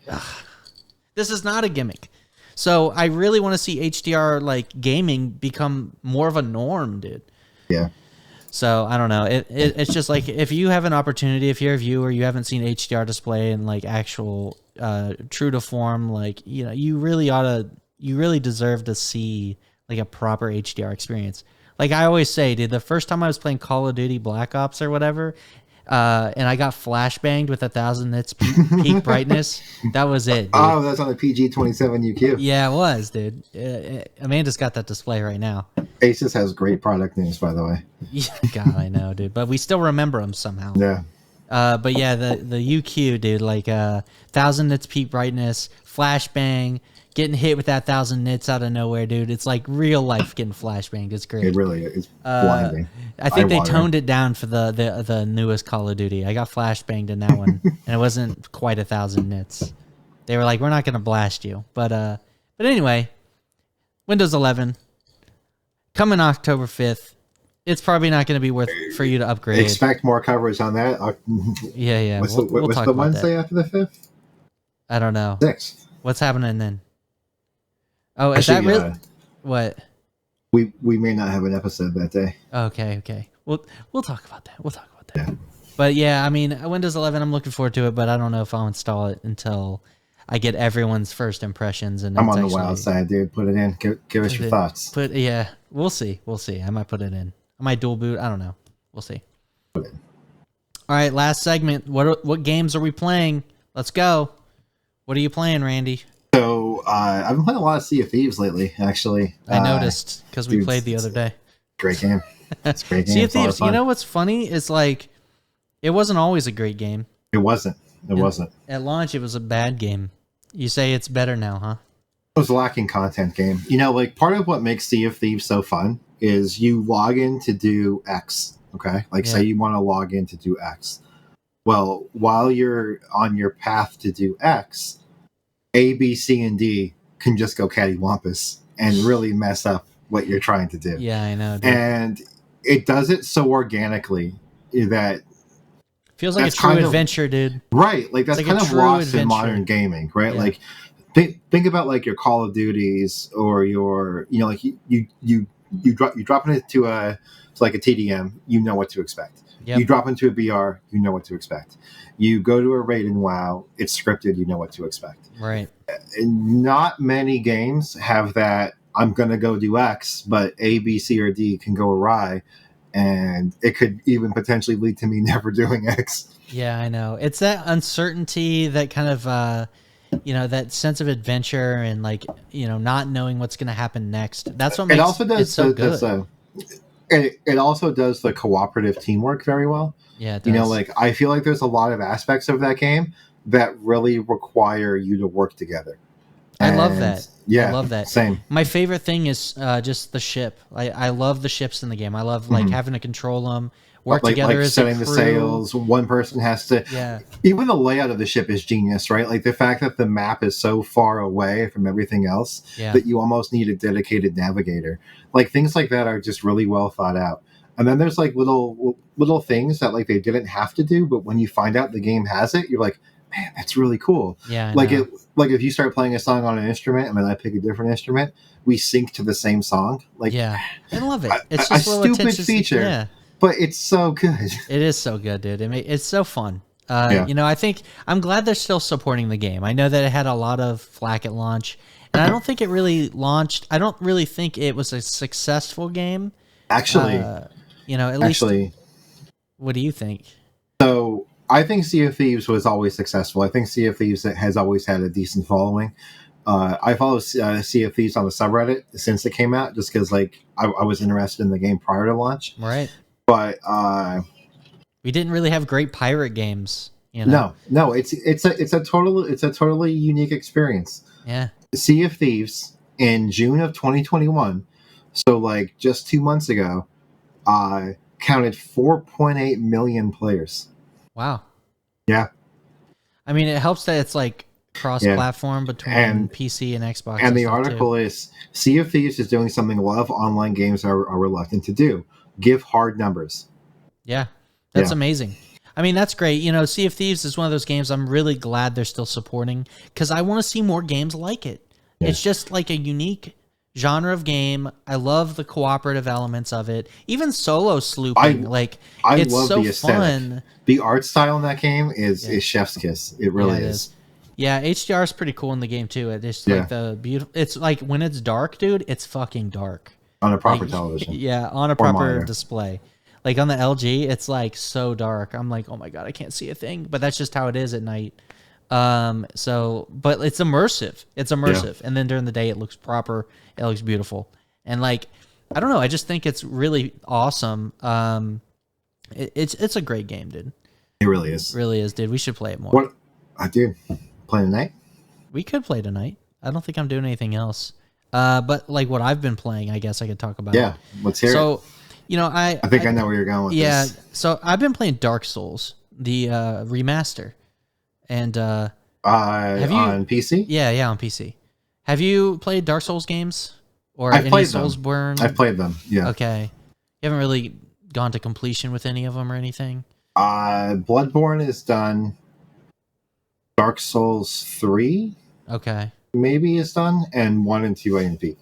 this is not a gimmick. So I really want to see HDR like gaming become more of a norm, dude. Yeah. So I don't know. It's just like if you have an opportunity, if you're a viewer, you haven't seen HDR display and like actual true to form, like you really deserve to see like a proper HDR experience. Like I always say, dude, the first time I was playing Call of Duty Black Ops or whatever, and I got flashbanged with 1,000 nits peak brightness. That was it, dude. Oh, that's on the PG-27 UQ. Yeah, it was, dude. Amanda's got that display right now. Asus has great product names, by the way. Yeah, God, I know, dude. But we still remember them somehow. Yeah. But yeah, the UQ, dude, like 1,000 nits peak brightness, flashbang, getting hit with that 1,000 nits out of nowhere, dude. It's like real life getting flashbanged. It's great. It really is blinding. I think they toned it down for the newest Call of Duty. I got flashbanged in that one, and it wasn't quite 1,000 nits. They were like, we're not gonna blast you, but anyway, Windows 11 coming October 5th. It's probably not going to be worth for you to upgrade. Expect more coverage on that. Yeah. What's the Wednesday after the 5th? I don't know. 6th. What's happening then? Oh, is that real? What? We may not have an episode that day. Okay. We'll talk about that. Yeah. But yeah, I mean, Windows 11, I'm looking forward to it, but I don't know if I'll install it until I get everyone's first impressions. And I'm on the wild side, dude. Put it in. Give us your thoughts. Yeah, we'll see. I might put it in. I might dual boot. I don't know. We'll see. All right, last segment. What games are we playing? Let's go. What are you playing, Randy? So I've been playing a lot of Sea of Thieves lately, actually. I noticed because we played the other day. Great game. It's a great game. Sea of Thieves, you know what's funny? Is like, it wasn't always a great game. It wasn't. At launch, it was a bad game. You say it's better now, huh? It was a lacking content game. Like part of what makes Sea of Thieves so fun is you log in to do X, okay? Like say you want to log in to do X. Well, while you're on your path to do X, A, B, C, and D can just go cattywampus and really mess up what you're trying to do. Yeah, I know, dude. And it does it so organically that feels like a true adventure, dude. Right, like that's kind of lost in modern gaming, right? Yeah. Like think about like your Call of Duties or your, like you drop into a TDM, you know what to expect. Yep. You drop into a BR, you know what to expect. You go to a raid in WoW, it's scripted, you know what to expect. Right. And not many games have that. I'm gonna go do X, but A, B, C, or D can go awry. And it could even potentially lead to me never doing X. Yeah, I know. It's that uncertainty, that kind of, that sense of adventure and like, not knowing what's going to happen next. That's what makes it also does so good. It also does the cooperative teamwork very well. Yeah, it does. I feel like there's a lot of aspects of that game that really require you to work together. I love that. Yeah, I love that. Same. My favorite thing is just the ship. I love the ships in the game. I love having to control them, work together as setting a crew. The sails. One person has to. Yeah. Even the layout of the ship is genius, right? Like the fact that the map is so far away from everything else that you almost need a dedicated navigator. Like things like that are just really well thought out. And then there's like little things that like they didn't have to do, but when you find out the game has it, you're like, man, that's really cool. Yeah. If you start playing a song on an instrument and then I pick a different instrument, we sync to the same song. Like, yeah, I love it. It's just a stupid feature, but it's so good. It is so good, dude. It's so fun. I think I'm glad they're still supporting the game. I know that it had a lot of flack at launch, and I don't think it really launched. I don't really think it was a successful game. Actually, at least. What do you think? So I think Sea of Thieves was always successful. I think Sea of Thieves has always had a decent following. I follow Sea of Thieves on the subreddit since it came out, just because I was interested in the game prior to launch. Right. But we didn't really have great pirate games. No, it's a totally unique experience. Yeah. Sea of Thieves in June of 2021, so just 2 months ago, counted 4.8 million players. Wow. Yeah. I mean, it helps that it's cross-platform between PC and Xbox. And the article is, Sea of Thieves is doing something a lot of online games are reluctant to do. Give hard numbers. Yeah, that's amazing. I mean, that's great. You know, Sea of Thieves is one of those games I'm really glad they're still supporting because I want to see more games like it. Yeah. It's just like a unique genre of game. I love the cooperative elements of it. Even solo slooping, it's love so the fun. The art style in that game is chef's kiss. It really is. Yeah, HDR is pretty cool in the game too. It's like the beautiful. It's like when it's dark, dude. It's fucking dark on a proper television. Yeah, on a proper display. Like on the LG, it's like so dark. I'm like, oh my god, I can't see a thing. But that's just how it is at night. But it's immersive. It's immersive, and then during the day, it looks proper. It looks beautiful, and like, I don't know. I just think it's really awesome. It's a great game, dude. It really is. It really is, dude. We should play it more. What I do play tonight? We could play tonight. I don't think I'm doing anything else. But like what I've been playing, I guess I could talk about. Yeah, let's hear it. So, you know, I think I know where you're going with this. Yeah, so I've been playing Dark Souls, the remaster, and have you on PC? Yeah, on PC. Have you played Dark Souls games or I've any played Soulsborne? I've played them. Yeah. Okay. You haven't really gone to completion with any of them or anything? Bloodborne is done. Dark Souls 3. Okay. Maybe is done, and 1 and 2 I didn't beat.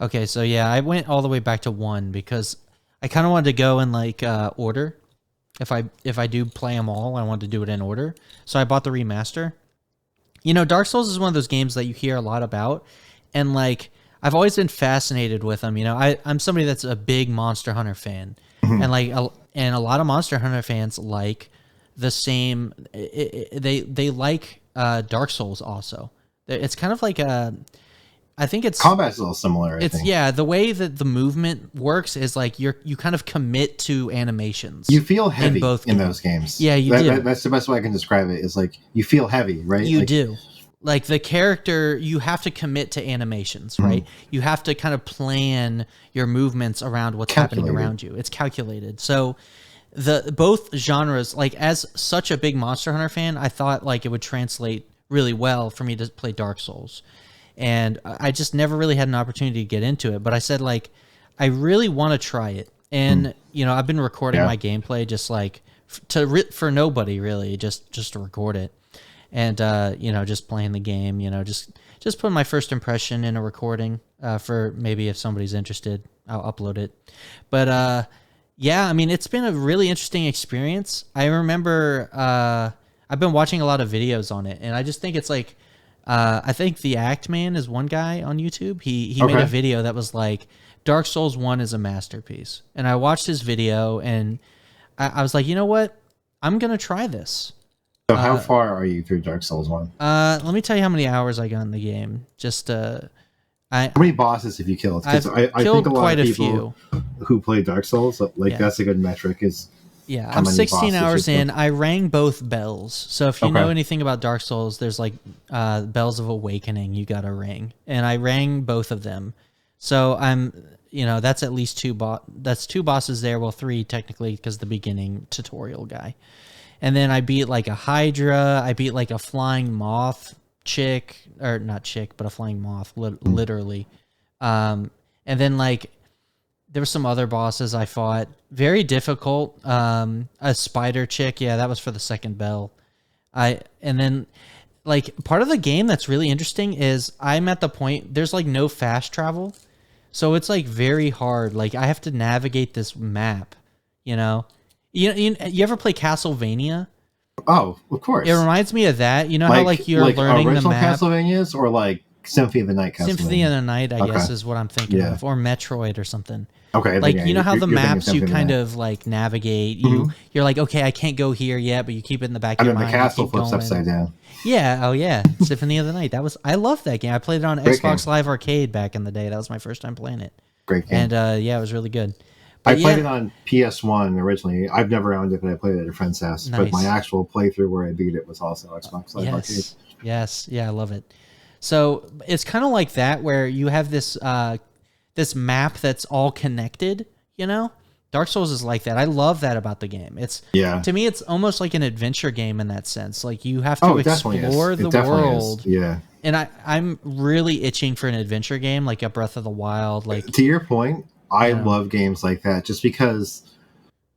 Okay, so yeah, I went all the way back to 1 because I kind of wanted to go in like order. If I do play them all, I wanted to do it in order. So I bought the remaster. You know, Dark Souls is one of those games that you hear a lot about, and like I've always been fascinated with them. You know, I'm somebody that's a big Monster Hunter fan, and like a lot of Monster Hunter fans like the same. They like Dark Souls also. It's kind of like I think it's combat's a little similar. I think. Yeah, the way that the movement works is like you kind of commit to animations. You feel heavy in those games. Yeah, you do. That's the best way I can describe it. Is like you feel heavy, right? You do. Like the character, you have to commit to animations, right? You have to kind of plan your movements around what's happening around you. It's calculated. So both genres, like as such a big Monster Hunter fan, I thought like it would translate really well for me to play Dark Souls. And I just never really had an opportunity to get into it. But I said, like, I really want to try it. And, you know, I've been recording my gameplay just, like, for nobody, really, just to record it. And, you know, just playing the game, you know, just put my first impression in a recording for maybe if somebody's interested, I'll upload it. But, yeah, I mean, it's been a really interesting experience. I remember I've been watching a lot of videos on it. And I just think it's, like, I think the Act Man is one guy on YouTube. He made a video that was like, Dark Souls 1 is a masterpiece. And I watched his video, and I was like, you know what? I'm going to try this. So how far are you through Dark Souls 1? Let me tell you how many hours I got in the game. Just how many bosses have you killed? Because I think a lot of people who play Dark Souls, like that's a good metric is... Yeah, I'm 16 hours in. I rang both bells. So if you know anything about Dark Souls, there's like bells of awakening you got to ring. And I rang both of them. So I'm, you know, that's at least that's two bosses there. Well, 3 technically because the beginning tutorial guy. And then I beat like a Hydra. I beat like a flying moth chick. Or not chick, but a flying moth, literally. And then like... There were some other bosses I fought. Very difficult. A spider chick. Yeah, that was for the second bell. And then, like, part of the game that's really interesting is I'm at the point, there's, like, no fast travel. So it's, like, very hard. Like, I have to navigate this map, you know? You ever play Castlevania? Oh, of course. It reminds me of that. You know how, like, you're learning the map? Castlevanias or, like, Symphony of the Night Castlevania? Symphony of the Night, I guess, is what I'm thinking of. Or Metroid or something. Okay. Like, you know how the maps you kind of, like, navigate? You're like, okay, I can't go here yet, but you keep it in the back of your mind. And then the castle flips upside down. Yeah, oh yeah. Symphony of the Night. I love that game. I played it on Xbox Live Arcade back in the day. That was my first time playing it. Great game. And, yeah, it was really good. But I played it on PS1 originally. I've never owned it, but I played it at a friend's house. Nice. But my actual playthrough where I beat it was also Xbox Live Arcade. Yes, yeah, I love it. So it's kind of like that where you have this this map that's all connected, you know? Dark Souls is like that. I love that about the game. To me, it's almost like an adventure game in that sense. Like you have to explore the world. Yeah. And I'm really itching for an adventure game, like a Breath of the Wild. Like to your point, I love games like that just because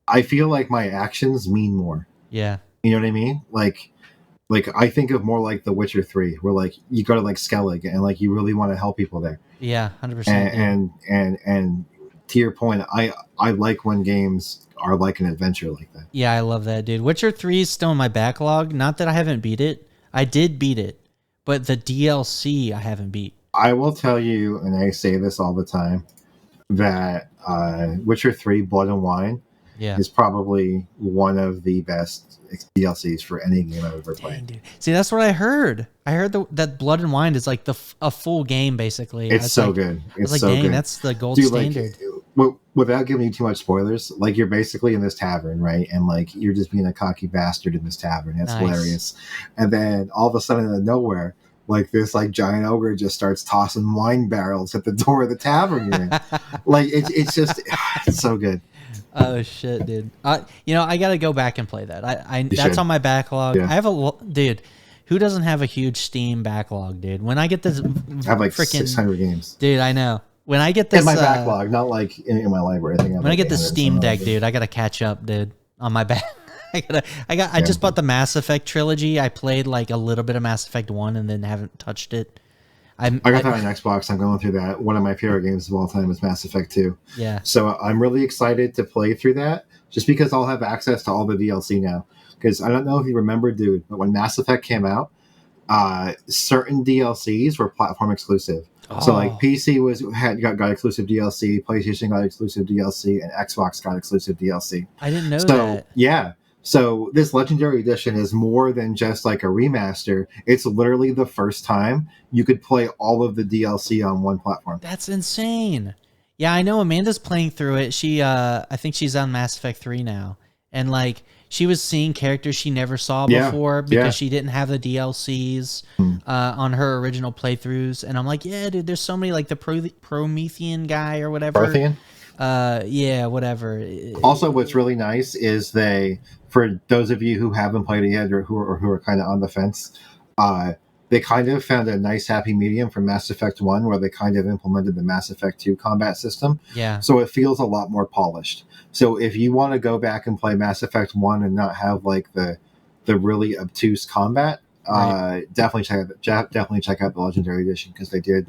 I feel like my actions mean more. Yeah. You know what I mean? Like I think of more like The Witcher 3, where like you go to like Skellig and like you really want to help people there. Yeah, 100%. And to your point, I like when games are like an adventure like that. Yeah, I love that, dude. Witcher 3 is still in my backlog. Not that I haven't beat it. I did beat it, but the DLC I haven't beat. I will tell you, and I say this all the time, that Witcher 3 Blood and Wine is probably one of the best DLCs for any game I've ever played. Dang, dude. See, that's what I heard. I heard that Blood and Wine is like a full game, basically. It's so good. It's like, so dang, good. That's the gold standard. Without giving you too much spoilers, like you're basically in this tavern, right? And like you're just being a cocky bastard in this tavern. That's hilarious. And then all of a sudden, out of nowhere, like this like giant ogre just starts tossing wine barrels at the door of the tavern you're in. Like it's just it's so good. Oh shit, dude! I gotta go back and play that. That's on my backlog. Yeah. I have dude. Who doesn't have a huge Steam backlog, dude? When I get this, I have like 600 games, dude. I know. When I get this in my backlog, not like in my library. I think when I get the Steam Deck, dude, I gotta catch up, dude. On my back, I just bought the Mass Effect trilogy. I played like a little bit of Mass Effect 1 and then haven't touched it. I got that on Xbox. I'm going through that. One of my favorite games of all time is Mass Effect 2. Yeah. So I'm really excited to play through that just because I'll have access to all the DLC now. Because I don't know if you remember, dude, but when Mass Effect came out, certain DLCs were platform exclusive. Oh. So like PC got exclusive DLC, PlayStation got exclusive DLC, and Xbox got exclusive DLC. I didn't know that. Yeah. So this Legendary Edition is more than just like a remaster. It's literally the first time you could play all of the DLC on one platform. That's insane. Yeah, I know Amanda's playing through it. She, I think she's on Mass Effect 3 now. And like, she was seeing characters she never saw before because she didn't have the DLCs on her original playthroughs. And I'm like, yeah, dude, there's so many, like the Promethean guy or whatever. Promethean? Yeah, whatever. Also, what's really nice is for those of you who haven't played it yet or who are kind of on the fence, they kind of found a nice happy medium for Mass Effect 1 where they kind of implemented the Mass Effect 2 combat system. Yeah. So it feels a lot more polished. So if you want to go back and play Mass Effect 1 and not have like the really obtuse combat, definitely check out the Legendary Edition because they did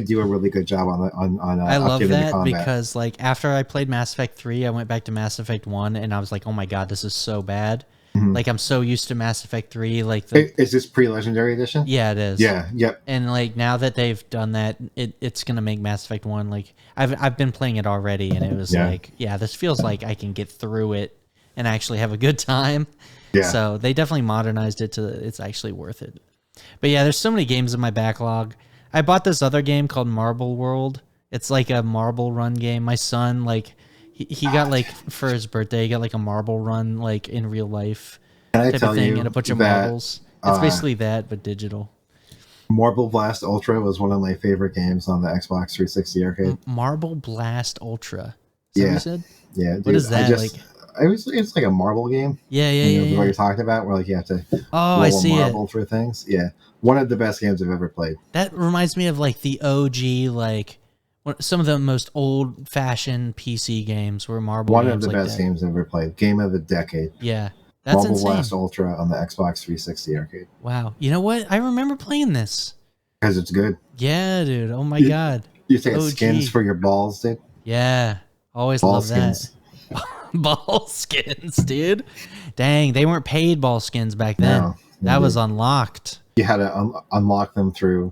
do a really good job on I love that because like after I played Mass Effect 3, I went back to Mass Effect 1 and I was like, oh my god, this is so bad. Mm-hmm. Like I'm so used to Mass Effect 3. Like is this pre-Legendary Edition? Yeah, it is. Yeah, yep. And like now that they've done that, it's gonna make Mass Effect 1 like I've been playing it already and it was like, yeah, this feels like I can get through it and actually have a good time. Yeah. So they definitely modernized it to it's actually worth it. But yeah, there's so many games in my backlog. I bought this other game called Marble World. It's like a marble run game. My son, like, he got like for his birthday, he got like a marble run, like in real life type of thing, and a bunch of marbles. It's basically that, but digital. Marble Blast Ultra was one of my favorite games on the Xbox 360 arcade. Marble Blast Ultra. Is that what you said? Yeah. Dude, what is that? It's like a marble game. Yeah. What you're talking about, where like you have to roll a marble through things. Yeah. One of the best games I've ever played. That reminds me of like the OG, like some of the most old-fashioned PC games were marble. One of the best games I've ever played. Game of the decade. Yeah, that's Marble insane. Blast Ultra on the Xbox 360 arcade. Wow, you know what? I remember playing this because it's good. Yeah, dude. Oh my god. You take skins for your balls, dude. Yeah, always ball love skins. That. Ball skins, dude. Dang, they weren't paid ball skins back then. No, that was unlocked. You had to unlock them through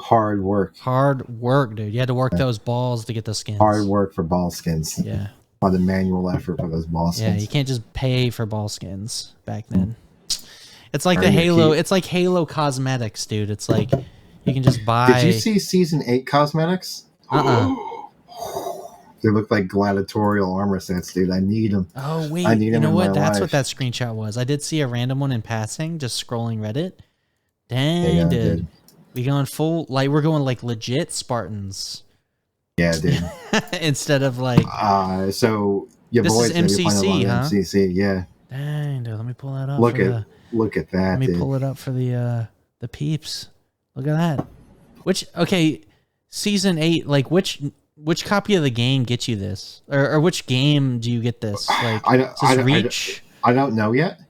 hard work. Hard work, dude. You had to work those balls to get the skins. Hard work for ball skins. Yeah. On the manual effort for those ball skins. Yeah, you can't just pay for ball skins back then. It's like the Halo. It's like Halo cosmetics, dude. It's like you can just buy. Did you see Season 8 cosmetics? They look like gladiatorial armor sets, dude. I need them. Oh wait, you know what? That's what that screenshot was. I did see a random one in passing, just scrolling Reddit. Dang, dude. We going full, like, we're going like legit Spartans. Yeah, dude. Instead of like. So your this boys is MCC, huh? MCC, yeah. Dang, dude, let me pull that up. Look at that. Let me pull it up for the peeps. Look at that. Season 8, like which copy of the game gets you this, or which game do you get this? Like, Reach? I don't know yet.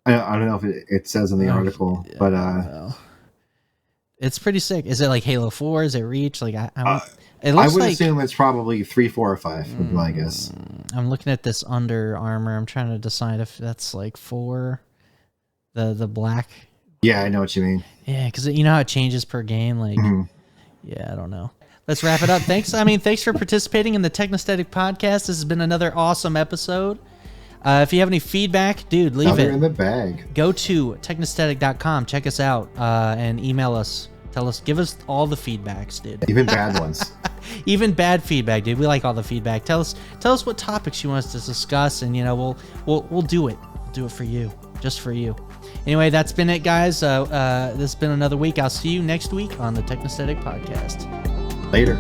I don't know if it says in the article, but it's pretty sick. Is it like Halo 4? Is it Reach? Like it looks I would assume it's probably 3, 4, or 5 would be my guess. I'm looking at this Under Armour. I'm trying to decide if that's like 4, the black. Yeah, I know what you mean. Yeah, because you know how it changes per game. Like, yeah, I don't know. Let's wrap it up. Thanks for participating in the Technosthetic podcast. This has been another awesome episode. If you have any feedback, dude, leave it in the bag. Go to technosthetic.com. Check us out and email us. Give us all the feedbacks, dude. Even bad ones. Even bad feedback, dude. We like all the feedback. Tell us what topics you want us to discuss, and we'll do it. We'll do it for you, just for you. Anyway, that's been it, guys. This has been another week. I'll see you next week on the Technosthetic podcast. Later.